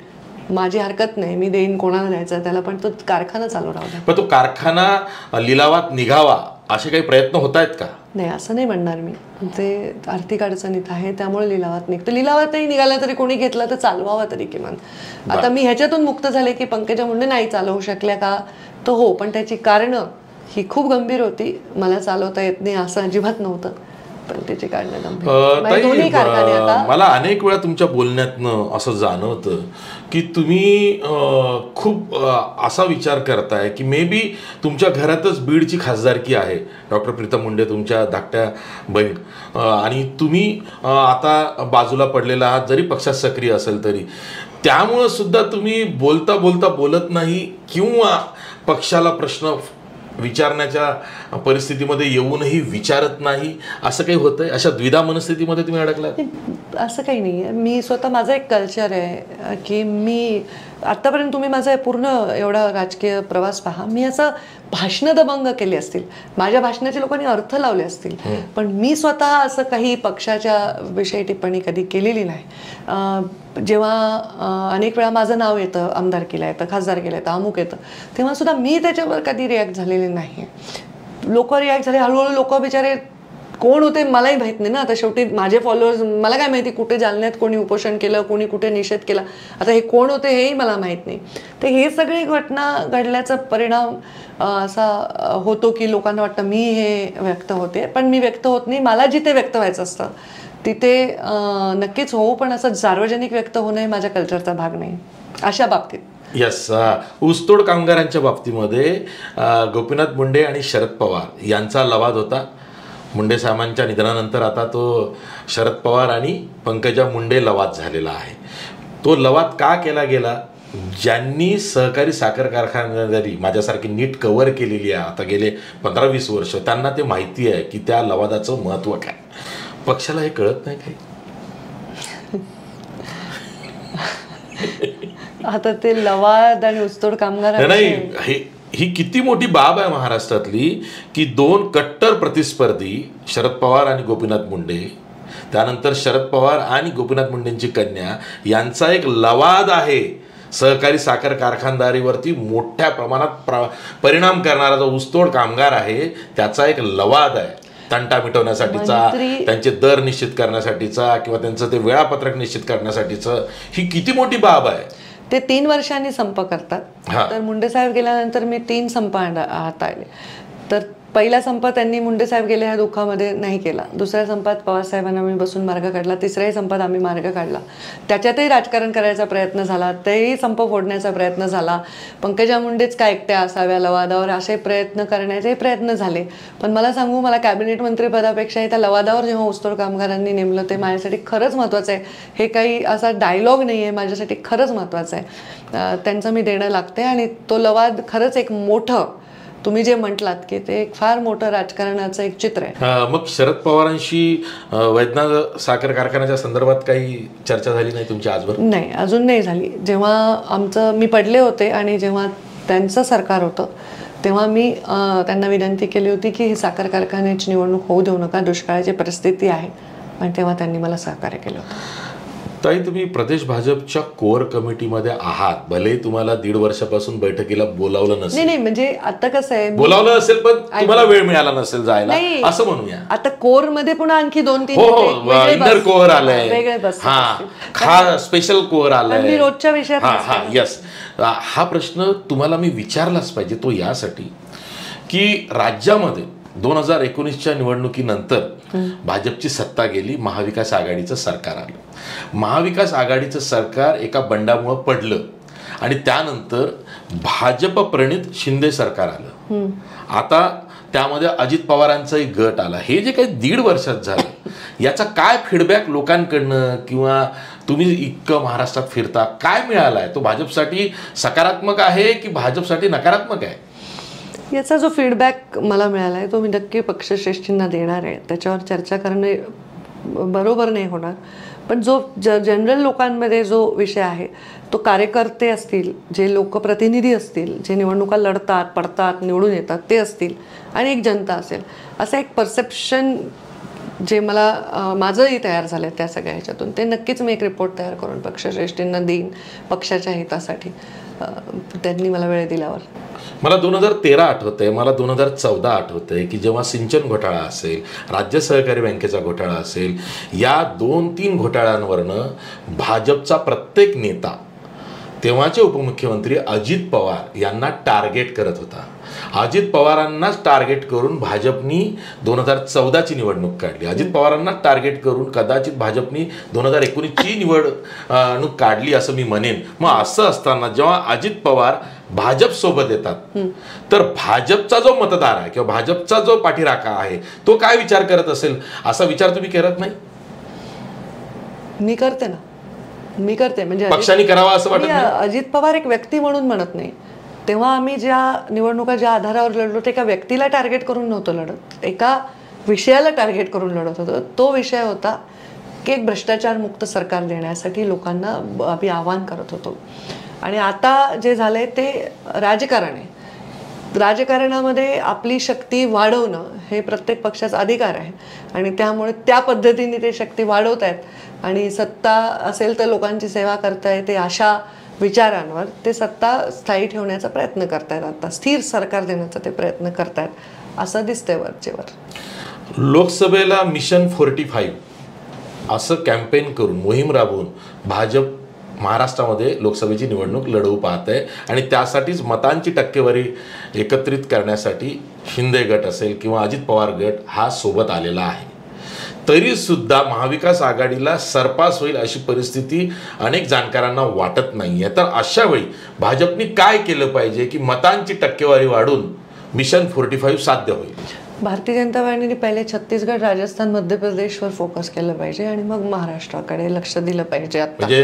माझी हरकत नाही. मी देईन कोणाला द्यायचं त्याला, पण तो कारखाना चालू राहू द्या.
पण तो कारखाना लिलावात निघावा असे काही प्रयत्न होत आहेत का?
नाही, असं नाही म्हणणार मी. ते आर्थिक अडचणीत आहे त्यामुळे लिलावात निघतं. लिलावातही निघाला तरी कोणी घेतला तर चालवावा तरी किमान. आता मी ह्याच्यातून मुक्त झाले की पंकजा मुंडे नाही चालवू शकल्या का? तर हो, पण त्याची कारणं ही खूप गंभीर होती. मला चालवता येत नाही असं अजिबात नव्हतं, पण त्याची काढणं गंभीर. दोन्ही कारखाने आता
मला अनेक वेळा तुमच्या बोलण्यातनं असं जाणवतं की तुम्ही खूप असा विचार करताय की मे बी तुमच्या घरातच बीडची खासदारकी आहे, डॉक्टर प्रीतम मुंडे तुमच्या धाकट्या बहीण, आणि तुम्ही आता बाजूला पडलेला आहात जरी पक्षात सक्रिय असेल तरी, त्यामुळं सुद्धा तुम्ही बोलता बोलता बोलत नाही किंवा पक्षाला प्रश्न विचारण्याच्या परिस्थितीमध्ये येऊनही विचारत नाही, असं काही होतंय? अशा द्विधा मनस्थितीमध्ये तुम्ही अडकलात?
असं काही नाही आहे. मी स्वतः माझं एक कल्चर आहे की मी आत्तापर्यंत तुम्ही माझा पूर्ण एवढा राजकीय प्रवास पहा, मी असं भाषणं दबंग केली असतील, माझ्या भाषणाचे लोकांनी अर्थ लावले असतील, पण मी स्वतः असं काही पक्षाच्या विषयी टिप्पणी कधी केलेली नाही. जेव्हा अनेक वेळा माझं नाव येतं, आमदारकीला येतं, खासदारकीला येतं, अमुक येतं, तेव्हा सुद्धा मी त्याच्यावर कधी रिॲक्ट झालेले नाही. लोक रिॲक्ट झाले, हळूहळू लोक बिचारे कोण होते मलाही माहीत नाही ना. आता शेवटी माझे फॉलोअर्स, मला काय माहिती कुठे जालन्यात कोणी उपोषण केलं, कोणी कुठे निषेध केला, आता हे कोण होते हेही मला माहीत नाही. तर हे सगळी घटना घडल्याचा परिणाम असा होतो की लोकांना वाटतं मी हे व्यक्त होते, पण मी व्यक्त होत नाही. मला जिथे व्यक्त व्हायचं असतं तिथे नक्कीच होऊ, पण असं सार्वजनिक व्यक्त होणं हे माझ्या कल्चरचा भाग नाही अशा बाबतीत.
यस, ऊसतोड कामगारांच्या बाबतीमध्ये गोपीनाथ मुंडे आणि शरद पवार यांचा लवाद होता. मुंडे साहेबांच्या निधनानंतर आता तो शरद पवार आणि पंकजा मुंडे लवाद झालेला आहे. तो लवाद का केला गेला? ज्यांनी सहकारी साखर कारखानदारी माझ्यासारखी नीट कव्हर केलेली आहे आता गेले 15-20 वर्ष, त्यांना ते माहिती आहे की त्या लवादाचं महत्त्व काय. पक्षाला हे कळत नाही काही?
आता ते लवाद आणि ऊसतोड कामगार
नाही, ही किती मोठी बाब आहे महाराष्ट्रातली की दोन कट्टर प्रतिस्पर्धी शरद पवार आणि गोपीनाथ मुंडे, त्यानंतर शरद पवार आणि गोपीनाथ मुंडेंची कन्या यांचा एक लवाद आहे. सहकारी साखर कारखानदारीवरती मोठ्या प्रमाणात परिणाम करणारा जो ऊसतोड कामगार आहे त्याचा एक लवाद आहे. तंटा मिटवण्यासाठीचा, त्यांचे दर निश्चित करण्यासाठीचा किंवा त्यांचं ते वेळापत्रक निश्चित करण्यासाठीचं ही किती मोठी बाब आहे.
ते 3 वर्षांनी संप करतात. तर मुंडे साहेब गेल्यानंतर मी 3 संप हाताळले. तर पहिला संप त्यांनी मुंडे साहेब गेले ह्या दुःखामध्ये नाही केला. दुसऱ्या संपात पवार साहेबांना मी बसून मार्ग काढला. तिसऱ्याही संपात आम्ही मार्ग काढला. त्याच्यातही राजकारण करायचा प्रयत्न झाला, तेही संप फोडण्याचा प्रयत्न झाला. पंकजा मुंडेच का एकट्या असाव्या लवादावर असे प्रयत्न करण्याचे प्रयत्न झाले. पण मला सांगू, मला कॅबिनेट मंत्रीपदापेक्षाही त्या लवादावर जेव्हा ऊसतोड कामगारांनी नेमलं ते माझ्यासाठी खरंच महत्त्वाचं आहे. हे काही असा डायलॉग नाही आहे, माझ्यासाठी खरंच महत्त्वाचं आहे. त्यांचं मी देणं लागते. आणि तो लवाद खरंच एक मोठं, तुम्ही जे म्हटलात की ते एक फार मोठं राजकारणाचं एक चित्र आहे.
मग शरद पवारांशी वैद्यनाथ साखर कारखान्याच्या संदर्भात काही चर्चा झाली नाही तुमची आजवर?
नाही, अजून नाही झाली. जेव्हा मी पडले होते आणि जेव्हा त्यांचं सरकार होतं तेव्हा मी त्यांना विनंती केली होती की ही साखर कारखान्याची निवडणूक होऊ देऊ नका, दुष्काळाची परिस्थिती आहे, आणि तेव्हा त्यांनी मला सहकार्य केलं होतं.
ताई, तुम्ही प्रदेश भाजपच्या कोर कमिटीमध्ये आहात, भले तुम्हाला 1.5 वर्षापासून बैठकीला बोलावलं नसेल.
नाही, म्हणजे आता कसं आहे,
बोलावलं असेल पण तुम्हाला वेळ मिळाला नसेल जायला, असं म्हणूया.
आता कोर मध्ये पुन्हा आणखी 2-3
इंटर कोर आलाय, हा स्पेशल कोर आलाय,
रोजच्या विषयात.
यस, हा प्रश्न तुम्हाला मी विचारलाच पाहिजे तो यासाठी की राज्यामध्ये 2019च्या निवडणुकीनंतर भाजपची सत्ता गेली, महाविकास आघाडीचं सरकार आलं. महाविकास आघाडीचं सरकार एका बंडामुळं पडलं आणि त्यानंतर भाजप प्रणित शिंदे सरकार आलं. आता त्यामध्ये अजित पवारांचाही गट आला. हे जे काही 1.5 वर्षात झालं याचा काय फीडबॅक लोकांकडनं, किंवा तुम्ही इतकं महाराष्ट्रात फिरता, काय मिळाला आहे? तो भाजपसाठी सकारात्मक आहे की भाजपसाठी नकारात्मक आहे?
याचा जो फीडबॅक मला मिळाला आहे तो मी नक्की पक्षश्रेष्ठींना देणार आहे. त्याच्यावर चर्चा करणे बरोबर नाही होणार, पण जो जनरल लोकांमध्ये जो विषय आहे तो कार्यकर्ते असतील, जे लोकप्रतिनिधी असतील, जे निवडणुका लढतात, पडतात, निवडून येतात ते असतील, आणि एक जनता असेल, असं एक परसेप्शन जे मला माझंही तयार झालं त्या सगळ्या ह्याच्यातून, ते नक्कीच मी एक रिपोर्ट तयार करून पक्षश्रेष्ठींना देईन पक्षाच्या हितासाठी, त्यांनी मला वेळ दिल्यावर.
मला 2013 आठवतंय, मला 2014 आठवतंय की जेव्हा सिंचन घोटाळा असेल, राज्य सहकारी बँकेचा घोटाळा असेल, या 2-3 घोटाळ्यांवरनं भाजपचा प्रत्येक नेता तेव्हाचे उपमुख्यमंत्री अजित पवार यांना टार्गेट करत होता. अजित पवारांनाच टार्गेट करून भाजपनी 2014ची निवडणूक काढली. अजित पवारांनाच टार्गेट करून कदाचित भाजपनी 2019ची निवडणूक काढली असं मी म्हणेन. मग असं असताना जेव्हा अजित पवार भाजप सोबत येतात तर भाजपचा जो मतदार आहे किंवा भाजपचा जो पाठीराखा आहे तो काय विचार करत असेल असा विचार तुम्ही करत नाही?
मी करते ना, मी करते. म्हणजे
पक्षाने करावा असं वाटत नाही?
अजित पवार एक व्यक्ती म्हणून म्हणत नाही. तेव्हा आम्ही ज्या निवडणुका ज्या आधारावर लढलो ते एका व्यक्तीला टार्गेट करून नव्हतं लढत, एका विषयाला टार्गेट करून लढत होतो. तो विषय होता की एक भ्रष्टाचार मुक्त सरकार देण्यासाठी लोकांना आम्ही आवाहन करत होतो. आणि आता जे झालंय ते राजकारण आहे. राजकारणामध्ये आपली शक्ती वाढवणं हे प्रत्येक पक्षाचा अधिकार आहे आणि त्यामुळे त्या पद्धतीने ते शक्ती वाढवत आहेत आणि सत्ता असेल तर लोकांची सेवा करता येते अशा विचारांवर ते सत्ता स्थायी ठेवण्याचा प्रयत्न करतायत. आता स्थिर सरकार देण्याचा ते प्रयत्न करतायत असं दिसतंय वरचेवर.
लोकसभेला मिशन 45 असं कॅम्पेन करून मोहीम राबवून भाजप महाराष्ट्रामध्ये लोकसभेची निवडणूक लढवू पाहत आहे आणि त्यासाठीच मतांची टक्केवारी एकत्रित करण्यासाठी शिंदे गट असेल किंवा अजित पवार गट हा सोबत आलेला आहे. तरी सुद्धा महाविकास आघाडीला सरपास होईल अशी परिस्थिती अनेक जाणकारांना वाटत नाहीये. तर अशा वेळी भाजपने काय केलं पाहिजे की मतांची टक्केवारी वाढून मिशन 45 साध्य होईल?
भारतीय जनता पार्टीने पहिले छत्तीसगड, राजस्थान, मध्य प्रदेशवर फोकस केलं पाहिजे आणि मग महाराष्ट्राकडे लक्ष दिलं पाहिजे.
म्हणजे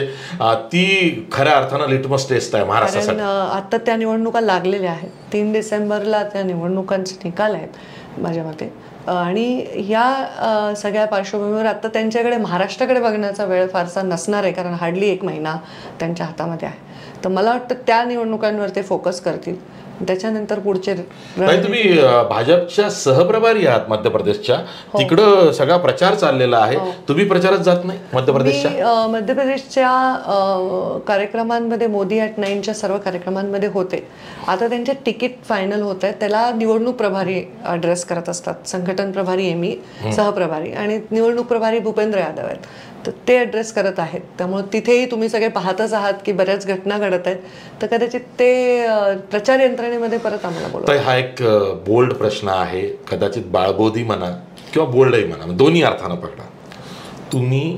ती खऱ्या अर्थानं लिटमस टेस्ट आहे महाराष्ट्रासाठी.
आता त्या निवडणुका लागलेल्या आहेत. 3 डिसेंबरला त्या निवडणुकांचे निकाल आहेत माझ्या मते. आणि या सगळ्या पार्श्वभूमीवर आता त्यांच्याकडे महाराष्ट्राकडे बघण्याचा वेळ फारसा नसणार आहे कारण हार्डली 1 महिना त्यांच्या हातामध्ये आहे. तर मला वाटतं त्या निवडणुकांवर ते फोकस करतील. त्याच्यानंतर पुढचे
तुम्ही भाजपच्या सहप्रभारी आहात मध्य प्रदेशच्या, तिकडं सगळा प्रचार चाललेला आहे. तुम्ही प्रचारात जात नाही मध्य प्रदेशच्या?
मध्य प्रदेशच्या कार्यक्रमांमध्ये मोदी ॲट 9च्या सर्व कार्यक्रमांमध्ये होते. आता त्यांचे तिकीट फायनल होत आहे. त्याला निवडणूक प्रभारी ॲड्रेस करत असतात. संघटन प्रभारी आहे मी, सहप्रभारी, आणि निवडणूक प्रभारी भूपेंद्र यादव आहेत. तर ते ॲड्रेस करत आहेत. त्यामुळे तिथेही तुम्ही सगळे पाहतच आहात की बऱ्याच घटना घडत आहेत. तर कदाचित ते प्रचार यंत्रणेमध्ये परत आम्हाला बोलतो.
हा एक बोल्ड प्रश्न आहे. कदाचित बाळबोधी म्हणा किंवा बोल्डही म्हणा, दोन्ही अर्थानं पकडा. तुम्ही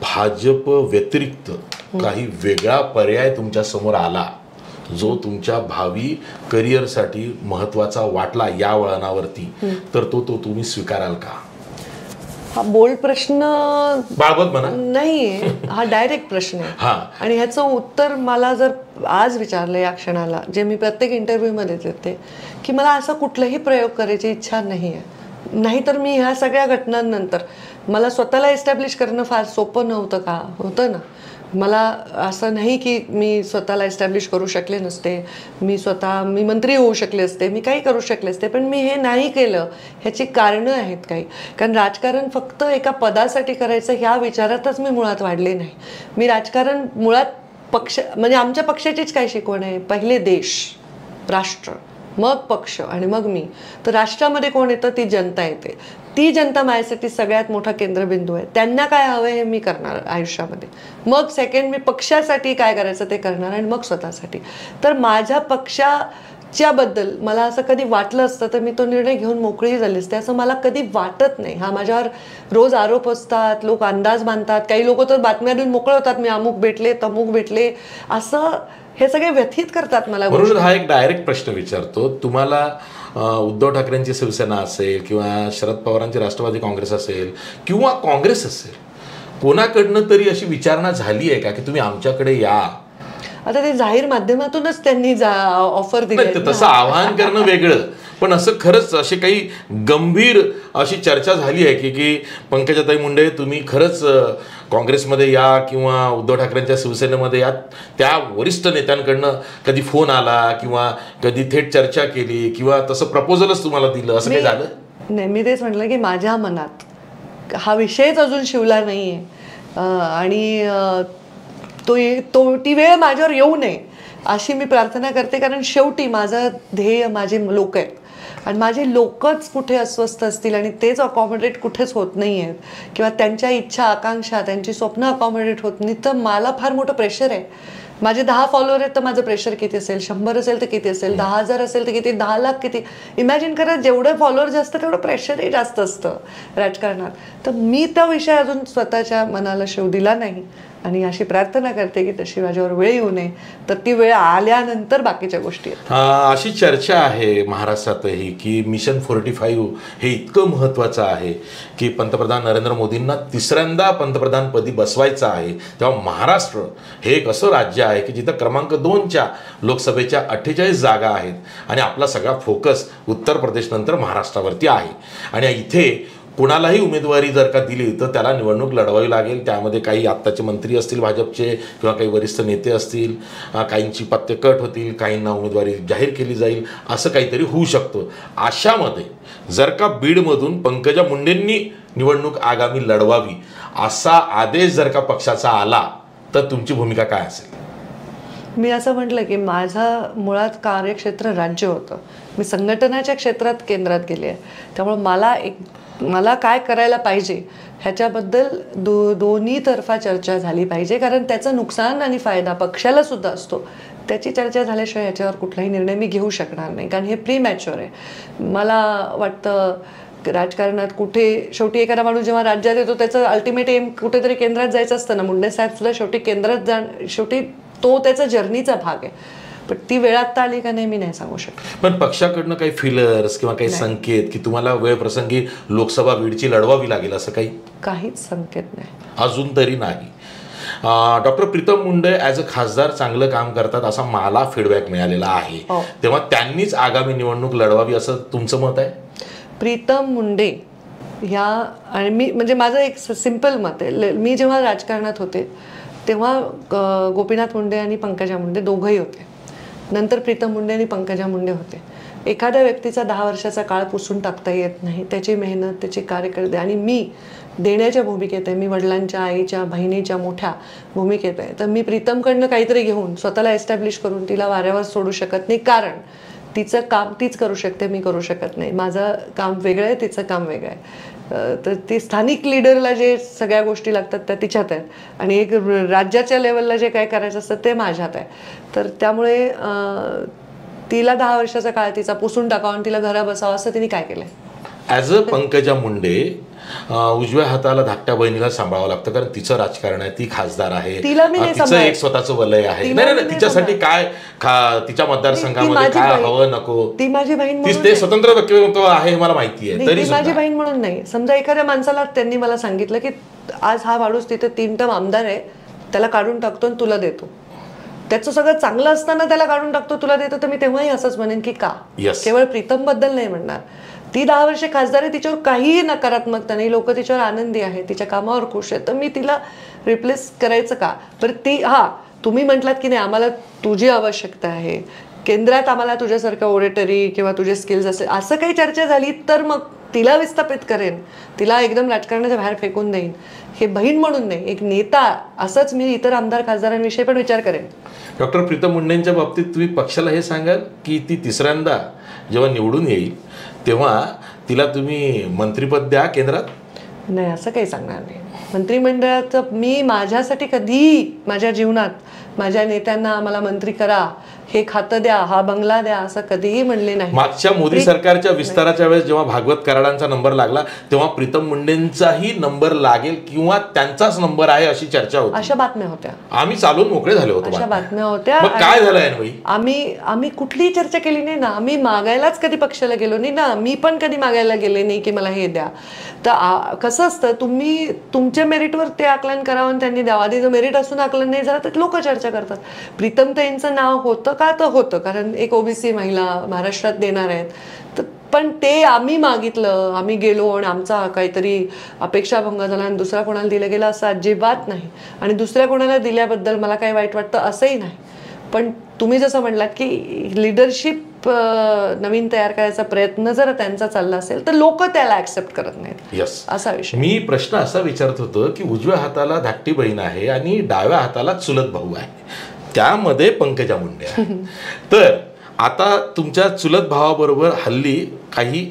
भाजप व्यतिरिक्त काही वेगळा पर्याय तुमच्या समोर आला जो तुमच्या भावी करिअरसाठी महत्वाचा वाटला या वळणावरती, तर तो तुम्ही स्वीकाराल का?
हा बोल्ड प्रश्न
बाळबोध म्हणा
नाहीये, हा डायरेक्ट प्रश्न आहे. आणि ह्याचं उत्तर मला जर आज विचारलं या क्षणाला, जे मी प्रत्येक इंटरव्ह्यूमध्ये देते, की मला असा कुठलाही प्रयोग करायची इच्छा नाही आहे. नाहीतर मी ह्या सगळ्या घटनांनंतर मला स्वतःला एस्टॅब्लिश करणं फार सोपं नव्हतं का? होतं ना. मला असं नाही की मी स्वतःला एस्टॅब्लिश करू शकले नसते, मी मंत्री होऊ शकले असते, मी काही करू शकले असते, पण मी हे नाही केलं. ह्याची कारणं आहेत काही. कारण राजकारण फक्त एका पदासाठी करायचं ह्या विचारातच मी मुळात वाढले नाही. मी राजकारण मुळात म्हणजे आमच्या पक्षाचीच काय शिकवण आहे, पहिले देश, राष्ट्र, मग पक्ष आणि मग मी. तर राष्ट्रामध्ये कोण येतं? ती जनता येते. ती जनता माझ्यासाठी सगळ्यात मोठा केंद्रबिंदू आहे. त्यांना काय हवं हे मी करणार आयुष्यामध्ये. मग सेकंड मी पक्षासाठी काय करायचं ते करणार आणि मग स्वतःसाठी. तर माझ्या पक्षाच्या बद्दल मला असं कधी वाटलं असतं तर मी तो निर्णय घेऊन मोकळी झाली असते, असं मला कधी वाटत नाही. हा माझ्यावर रोज आरोप असतात, लोक अंदाज बांधतात, काही लोक तर बातम्या देऊन मोकळे होतात, मी अमुक भेटले तमुक भेटले, असं हे सगळे व्यथित करतात मला.
म्हणून हा एक डायरेक्ट प्रश्न विचारतो तुम्हाला. उद्धव ठाकरेंची शिवसेना असेल किंवा शरद पवारांची राष्ट्रवादी काँग्रेस असेल किंवा काँग्रेस असेल, कोणाकडनं तरी अशी विचारणा झाली आहे का की तुम्ही आमच्याकडे या?
आता ते जाहीर माध्यमातूनच त्यांनी ऑफर दिली.
तसं आवाहन करणं वेगळं, पण असं खरंच अशी काही गंभीर अशी चर्चा झाली आहे की पंकजाताई मुंडे तुम्ही खरंच काँग्रेसमध्ये या किंवा उद्धव ठाकरेंच्या शिवसेनेमध्ये या? त्या वरिष्ठ नेत्यांकडनं कधी फोन आला किंवा कधी थेट चर्चा केली किंवा तसं प्रपोजलच तुम्हाला दिलं, असं काही झालं?
नाही, मी तेच म्हटलं की माझ्या मनात हा विषयच अजून शिवला नाहीये आणि ती वेळ माझ्यावर येऊ नये अशी मी प्रार्थना करते. कारण शेवटी माझं ध्येय माझे लोक आहेत आणि माझे लोकच कुठे अस्वस्थ असतील आणि तेच अकॉमोडेट कुठेच होत नाही आहेत किंवा त्यांच्या इच्छा आकांक्षा त्यांची स्वप्न अकॉमोडेट होत नाही, तर मला फार मोठं प्रेशर आहे. माझे 10 फॉलोअर आहेत तर माझं प्रेशर किती असेल, 100 असेल तर किती असेल, 10,000 असेल तर किती, 10 लाख किती. इमॅजिन करा, जेवढे फॉलोअर जास्त तेवढं प्रेशरही जास्त असतं राजकारणात. तर मी तो विषय अजून स्वतःच्या मनाला शिव दिला नाही आणि अशी प्रार्थना करते की तशी माझ्यावर वेळ येऊ नये, तर ती वेळ आल्यानंतर बाकीच्या गोष्टी आहेत.
अशी चर्चा आहे महाराष्ट्रातही की मिशन 45 हे इतकं महत्त्वाचं आहे की पंतप्रधान नरेंद्र मोदींना तिसऱ्यांदा पंतप्रधानपदी बसवायचं आहे. तेव्हा महाराष्ट्र हे एक असं राज्य आहे की जिथं क्रमांक 2च्या लोकसभेच्या 48 जागा आहेत आणि आपला सगळा फोकस उत्तर प्रदेश नंतर महाराष्ट्रावरती आहे. आणि इथे कुणालाही उमेदवारी जर का दिली तर त्याला निवडणूक लढवावी लागेल. त्यामध्ये काही आत्ताचे मंत्री असतील भाजपचे किंवा काही वरिष्ठ नेते असतील, काहींची पत्ते कट होतील, काहींना उमेदवारी जाहीर केली जाईल, असं काहीतरी होऊ शकतं. अशामध्ये जर का बीडमधून पंकजा मुंडेंनी निवडणूक आगामी लढवावी असा आदेश जर का पक्षाचा आला तर तुमची भूमिका काय असेल?
मी असं म्हटलं की माझं मुळात कार्यक्षेत्र राज्य होतं. मी संघटनाच्या क्षेत्रात केंद्रात गेले आहे. त्यामुळे मला काय करायला पाहिजे ह्याच्याबद्दल दोन्ही तर्फा चर्चा झाली पाहिजे, कारण त्याचं नुकसान आणि फायदा पक्षाला सुद्धा असतो. त्याची चर्चा झाल्याशिवाय याच्यावर कुठलाही निर्णय मी घेऊ शकणार नाही, कारण हे प्रीमॅच्युअर आहे. मला वाटतं राजकारणात कुठे शेवटी एखादा माणूस जेव्हा राज्यात येतो त्याचं अल्टिमेट एम कुठेतरी केंद्रात जायचं असतं ना. मुंडे साहेब सुद्धा शेवटी केंद्रात शेवटी तो त्याचा जर्नीचा भाग आहे. पण ती वेळ आत्ता आली का नाही मी नाही सांगू शकत.
पण पक्षाकडनं काही फिलर्स किंवा काही संकेत की तुम्हाला वेळ प्रसंगी लोकसभा बीडची लढवावी लागेल असं
काहीच संकेत नाही
अजून तरी नाही. Doctor Pritam Munde as a खासदार चांगलं काम करतात असा मला फीडबॅक मिळालेला आहे. तेव्हा त्यांनीच आगामी निवडणूक लढवावी असं तुमचं मत आहे?
प्रीतम मुंडे ह्या आणि मी म्हणजे माझं एक सिंपल मत आहे. मी जेव्हा राजकारणात होते तेव्हा गोपीनाथ मुंडे आणि पंकजा मुंडे दोघंही होते. नंतर प्रीतम मुंडे आणि पंकजा मुंडे होते. एखाद्या व्यक्तीचा 10 वर्षाचा काळ पुसून टाकता येत नाही. त्याची मेहनत, त्याची कार्यकर्ते आणि मी देण्याच्या भूमिकेत आहे. मी वडिलांच्या, आईच्या, बहिणीच्या मोठ्या भूमिकेत आहे. तर मी प्रीतमकडनं काहीतरी घेऊन स्वतःला एस्टॅब्लिश करून तिला वाऱ्यावर सोडू शकत नाही, कारण तिचं काम तीच करू शकते, मी करू शकत नाही. माझं काम वेगळं आहे, तिचं काम वेगळं आहे. तर ती स्थानिक लीडरला जे सगळ्या गोष्टी लागतात त्या तिच्यात आहेत आणि एक राज्याच्या लेवलला जे काय करायचं असतं ते माझ्यात आहे. तर त्यामुळे तिला 10 वर्षाचा काळ तिचा पुसून टाकावा आणि तिला घरा बसावं असं तिने काय केलंय.
ॲज अ पंकजा मुंडे उजव्या हाताला धाकट्या बहिणीला सांभाळावं लागतं, कारण तिचं राजकारण आहे, ती खासदार आहे, तिचं एक स्वतःचं वलय आहे. नाही तिच्यासाठी काय तिच्या मतदारसंघामध्ये काय हवं नको
ती माझी बहीण
ते स्वतंत्र व्यक्तिमत्व आहे मला माहिती आहे. तरी
माझी बहीण म्हणून नाही. समजा एखाद्या माणसाला त्यांनी मला सांगितलं की आज हा माणूस तिथे 3 टर्म आमदार आहे, त्याला काढून टाकतो आणि तुला देतो, त्याचं सगळं चांगलं असताना त्याला काढून टाकतो तुला देतो, तर मी तेव्हाही असंच म्हणेन की का. केवळ प्रीतम बद्दल नाही म्हणणार. ती 10 वर्षे खासदार आहे, तिच्यावर काहीही नकारात्मकता नाही, लोक तिच्यावर आनंदी आहे, तिच्या कामावर खुश आहेत, तर मी तिला रिप्लेस करायचं का. बरं ती तुम्ही म्हटलात की नाही आम्हाला तुझी आवश्यकता आहे, केंद्रात आम्हाला तुझ्यासारखं ओरेटरी किंवा तुझे स्किल्स असेल असं काही चर्चा झाली तर मग तिला विस्थापित करेन, तिला एकदम राजकारणाच्या बाहेर फेकून देईन. हे बहीण म्हणून नाही, एक नेता असंच मी इतर आमदार खासदारांविषयी पण विचार करेन.
डॉक्टर प्रीतम मुंडेंच्या बाबतीत तुम्ही पक्षाला हे सांगाल की ती तिसऱ्यांदा जेव्हा निवडून येईल तेव्हा तिला तुम्ही मंत्रिपद द्या केंद्रात?
नाही, असं काही सांगणार नाही. मंत्रिमंडळाचं मी माझ्यासाठी कधी माझ्या जीवनात माझ्या नेत्यांना मला मंत्री करा, हे खातं द्या, हा बंगला द्या असं कधीही म्हणले नाही.
मागच्या मोदी सरकारच्या विस्ताराच्या वेळेस जेव्हा भागवत कराडांचा नंबर लागला तेव्हा प्रीतम मुंडेंचाही नंबर लागेल किंवा त्यांचाच नंबर आहे अशी चर्चा होती.
अशा बातम्या होत्या,
आम्ही चालून मोकळे झाले होतो.
अशा बातम्या होत्या.
मग काय झालंय?
आम्ही कुठलीही चर्चा केली नाही ना. आम्ही मागायलाच कधी पक्षाला गेलो नाही ना. मी पण कधी मागायला गेले नाही की मला हे द्या. तर कसं असतं, तुम्ही तुमच्या मेरिटवर ते आकलन करावं आणि त्यांनी द्यावं. आधी जर मेरिट असून आकलन नाही झालं तर लोक चर्चा करतात. प्रीतम ताईंचं नाव होतं का, तर होतं, कारण एक ओबीसी महिला महाराष्ट्रात देणार आहेत. तर पण ते आम्ही मागितलं, आम्ही गेलो आणि आमचा काहीतरी अपेक्षाभंग झाला आणि दुसऱ्या कोणाला दिलं गेलं असं अजिबात नाही. आणि दुसऱ्या कोणाला दिल्याबद्दल मला काही वाईट वाटतं असंही नाही. पण तुम्ही जसं म्हटलात की लिडरशिप नवीन तयार करायचा प्रयत्न जर त्यांचा चालला असेल तर लोक त्याला ऍक्सेप्ट करत नाहीत. असा विषय.
मी प्रश्न असा विचारत होतो की उजव्या हाताला धाकटी बहीण आहे आणि डाव्या हाताला चुलत भाऊ आहे, त्यामध्ये पंकजा मुंडे आहे. तर आता तुमच्या चुलत भावाबरोबर हल्ली काही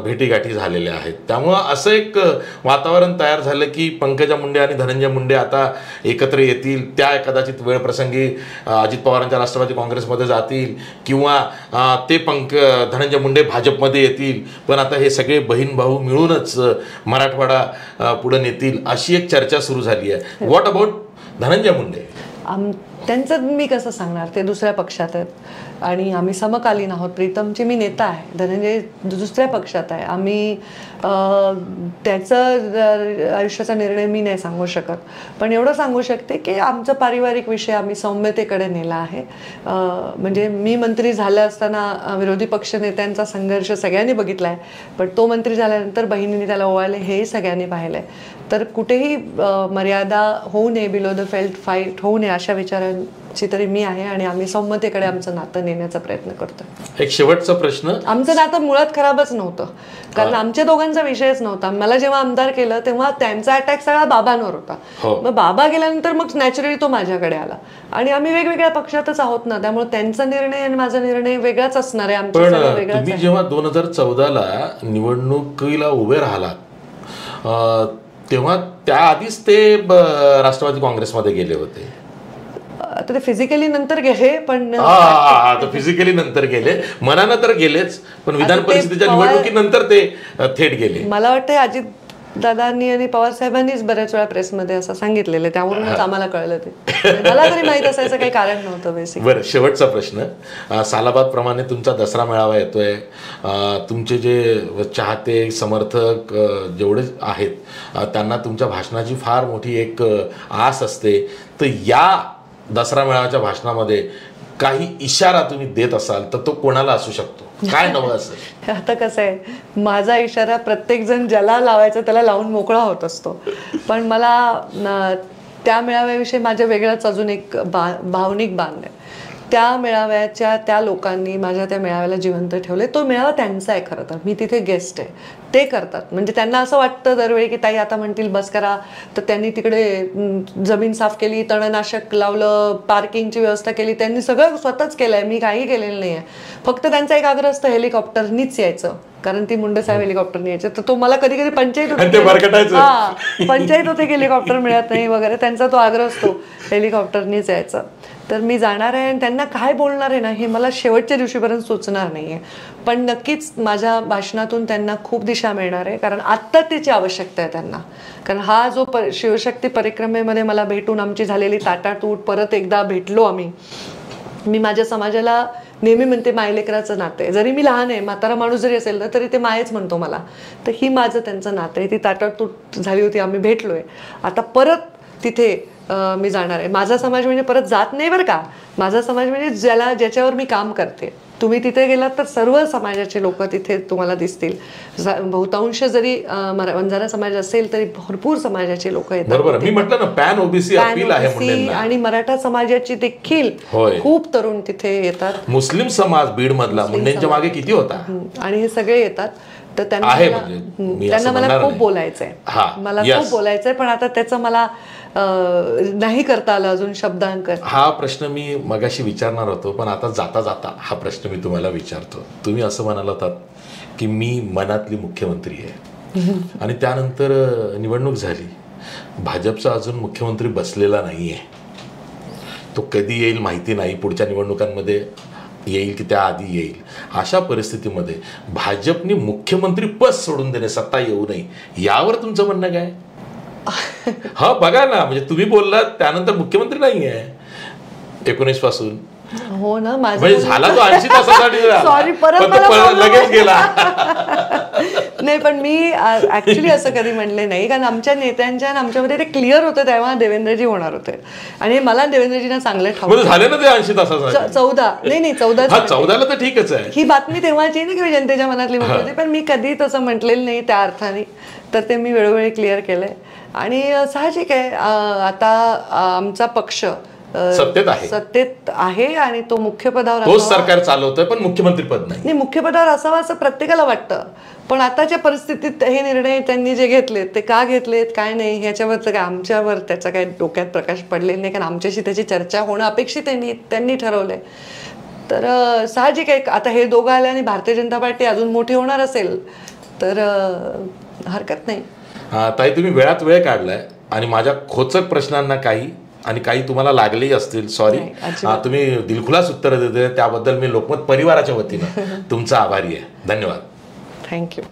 भेटीगाठी झालेल्या आहेत, त्यामुळं असं एक वातावरण तयार झालं की पंकजा मुंडे आणि धनंजय मुंडे आता एकत्र येतील, त्या कदाचित वेळ प्रसंगी अजित पवारांच्या राष्ट्रवादी काँग्रेसमध्ये जातील किंवा ते धनंजय मुंडे भाजपमध्ये येतील, पण आता हे सगळे बहीण भाऊ मिळूनच मराठवाडा पुढे नेतील अशी एक चर्चा सुरू झाली आहे. What about Dhananjay Munde?
त्यांचं मी कसं सांगणार, ते दुसऱ्या पक्षात आहेत आणि आम्ही समकालीन आहोत. प्रीतमची मी नेता आहे, धनंजय दुसऱ्या पक्षात आहे. आम्ही त्याचं आयुष्याचा निर्णय मी नाही सांगू शकत, पण एवढं सांगू शकते की आमचा पारिवारिक विषय आम्ही सौम्यतेकडे नेला आहे. म्हणजे मी मंत्री झालं असताना विरोधी पक्षनेत्यांचा संघर्ष सगळ्यांनी बघितला आहे, पण तो मंत्री झाल्यानंतर बहिणीने त्याला ओवाळले हेही सगळ्यांनी पाहिलं आहे. तर कुठेही मर्यादा होऊ नये, बिलो द बेल्ट फाईट होऊ नये अशा विचारांची तरी मी आहे आणि आम्ही सौम्यतेकडे आमचं नातं नेण्याचा प्रयत्न करतो.
एक शेवटचा प्रश्न.
आमचं नातं मुळात खराबच नव्हतं, कारण आमच्या दोघांचा विषयच नव्हता. मला जेव्हा आमदार केलं तेव्हा त्यांचा अटॅक सगळा बाबांवर होता. मग बाबा गेल्यानंतर मग नॅचरली तो माझ्याकडे आला आणि आम्ही वेगवेगळ्या पक्षातच आहोत ना, त्यामुळे त्यांचा निर्णय आणि माझा निर्णय वेगळाच असणार आहे. आमचा सगळं वेगळाच आहे.
तुम्ही जेव्हा 2014ला निवडणुकीला उभे राहिलात तेव्हा त्याआधीच ते राष्ट्रवादी काँग्रेसमध्ये गेले होते.
आता ते फिजिकली नंतर गेले, पण
फिजिकली नंतर गेले, मनानं तर गेलेच, पण विधान परिषदेच्या निवडणुकीनंतर ते थेट गेले.
मला वाटतं अजित दादांनी आणि पवार साहेबांनीच बऱ्याच वेळा प्रेसमध्ये असं सांगितलेलं, त्यावरूनच आम्हाला कळलं. ते मला तरी माहित असायचं काही कारण नव्हतं बेसिक.
बरं, शेवटचा प्रश्न. सालाबाद प्रमाणे तुमचा दसरा मेळावा येतोय. तुमचे जे चाहते समर्थक जेवढे आहेत त्यांना तुमच्या भाषणाची फार मोठी एक आस असते. तर या दसरा मेळाव्याच्या भाषणामध्ये काही इशारा तुम्ही देत असाल तर तो कोणाला असू शकतो? काय नवं असेल?
आता कसं आहे, माझा इशारा प्रत्येक जण ज्याला लावायचा त्याला लावून मोकळा होत असतो, पण मला त्या मेळाव्याविषयी माझ्या वेगळाच अजून एक भावनिक बांध आहे. त्या मेळाव्याच्या त्या लोकांनी माझ्या त्या मेळाव्याला जिवंत ठेवले. तो मेळावा त्यांचा आहे खरं तर, मी तिथे गेस्ट आहे. ते करतात, म्हणजे त्यांना असं वाटतं दरवेळी की ताई आता म्हणतील बस करा, तर त्यांनी तिकडे जमीन साफ केली, तणनाशक लावलं, पार्किंगची व्यवस्था केली, त्यांनी सगळं स्वतःच केलं आहे, मी काही केलेलं नाही आहे. फक्त त्यांचा एक आग्रह असतं हेलिकॉप्टरनीच यायचं, कारण ती मुंडे साहेब हेलिकॉप्टरने यायचे. तर तो मला कधी कधी पंचायत होते की हेलिकॉप्टर मिळत नाही वगैरे, त्यांचा तो आग्रह असतो हेलिकॉप्टरनीच यायचं. तर मी जाणार आहे आणि त्यांना काय बोलणार आहे ना हे मला शेवटच्या दिवशीपर्यंत सुचणार नाही आहे, पण नक्कीच माझ्या भाषणातून त्यांना खूप दिशा मिळणार आहे, कारण आत्ता त्याची आवश्यकता आहे त्यांना. कारण हा जो शिवशक्ती परिक्रमेमध्ये मला भेटून आमची झालेली ताटातूट परत एकदा भेटलो आम्ही. मी माझ्या समाजाला नेहमी म्हणते मायलेकराचं नातं आहे, जरी मी लहान आहे, म्हातारा माणूस जरी असेल ना तरी ते मायच म्हणतो मला. तर ही माझं त्यांचं नातं आहे. ती ताटातूट झाली होती, आम्ही भेटलोय. आता परत तिथे मी जाणार आहे. माझा समाज म्हणजे परत जात नाही बरं का, माझा समाज म्हणजे ज्याच्यावर मी काम करते. तुम्ही तिथे गेलात तर सर्व समाजाचे लोक तिथे तुम्हाला दिसतील. बहुतांश जरी बंजारा समाज असेल तरी भरपूर समाजाचे लोक येतात.
बरोबर, मी म्हटलं ना पॅन ओबीसी अपील आहे मुंडेंना.
आणि मराठा समाजाची देखील खूप तरुण तिथे येतात.
मुस्लिम समाज बीड मधला मुंडेंच्या मागे किती होता,
आणि हे सगळे येतात. तर त्यांना मला खूप बोलायचंय, मला खूप बोलायचंय, पण आता त्याचं मला नाही करता आलं अजून शब्दांकन.
हा प्रश्न मी मगाशी विचारणार होतो, पण आता जाता जाता हा प्रश्न मी तुम्हाला विचारतो. तुम्ही असं म्हणाला होतात की मी मनातली मुख्यमंत्री आहे आणि त्यानंतर निवडणूक झाली, भाजपचा अजून मुख्यमंत्री बसलेला नाहीये, तो कधी येईल माहिती नाही, पुढच्या निवडणुकांमध्ये येईल की त्याआधी येईल. अशा परिस्थितीमध्ये भाजपने मुख्यमंत्री पद सोडून देणे, सत्ता येऊ नये, यावर तुमचं म्हणणं काय? हा बघा ना, म्हणजे तुम्ही बोललात त्यानंतर मुख्यमंत्री नाही आहे 19 पासून.
हो ना,
म्हणजे झाला तो 80 तासासाठी
सॉरी परत
लगेच गेला.
नाही, पण मी ऍक्च्युली असं कधी म्हणले नाही, कारण आमच्या नेत्यांच्या आमच्यामध्ये ते क्लिअर होतं तेव्हा देवेंद्रजी होणार होते आणि मला देवेंद्रजींना चांगलं ठाऊक
झाले ना ते 80 तासासाठी. 14ला तर ठीकच आहे.
ही बातमी तेव्हाची ना की जनतेच्या मनातली होती, पण मी कधी तसं म्हटलेलं नाही त्या अर्थाने. तर ते मी वेळोवेळी क्लिअर केलंय आणि साहजिक आहे, आता आमचा पक्ष सत्तेत आहे आणि तो मुख्यपदावर
सरकार चालवतोय, पण मुख्यमंत्री पद नाही.
मुख्यपदावर असावं असं प्रत्येकाला वाटतं, पण आताच्या परिस्थितीत हे निर्णय त्यांनी जे घेतलेत ते का घेतलेत काय नाही ह्याच्यावर काय आमच्यावर त्याचा काय डोक्यात प्रकाश पडलेला नाही, कारण आमच्याशी त्याची चर्चा होणं अपेक्षित त्यांनी ठरवलंय. तर साहजिक आहे, आता हे दोघं आले आणि भारतीय जनता पार्टी अजून मोठी होणार असेल तर हरकत नाही.
ताई, तुम्ही वेळात वेळ काढलाय आणि माझ्या खोचक प्रश्नांना काही तुम्हाला लागलेही असतील, सॉरी. तुम्ही दिलखुलास उत्तर देते त्याबद्दल मी लोकमत परिवाराच्या वतीनं तुमचा आभारी आहे. धन्यवाद.
थँक्यू.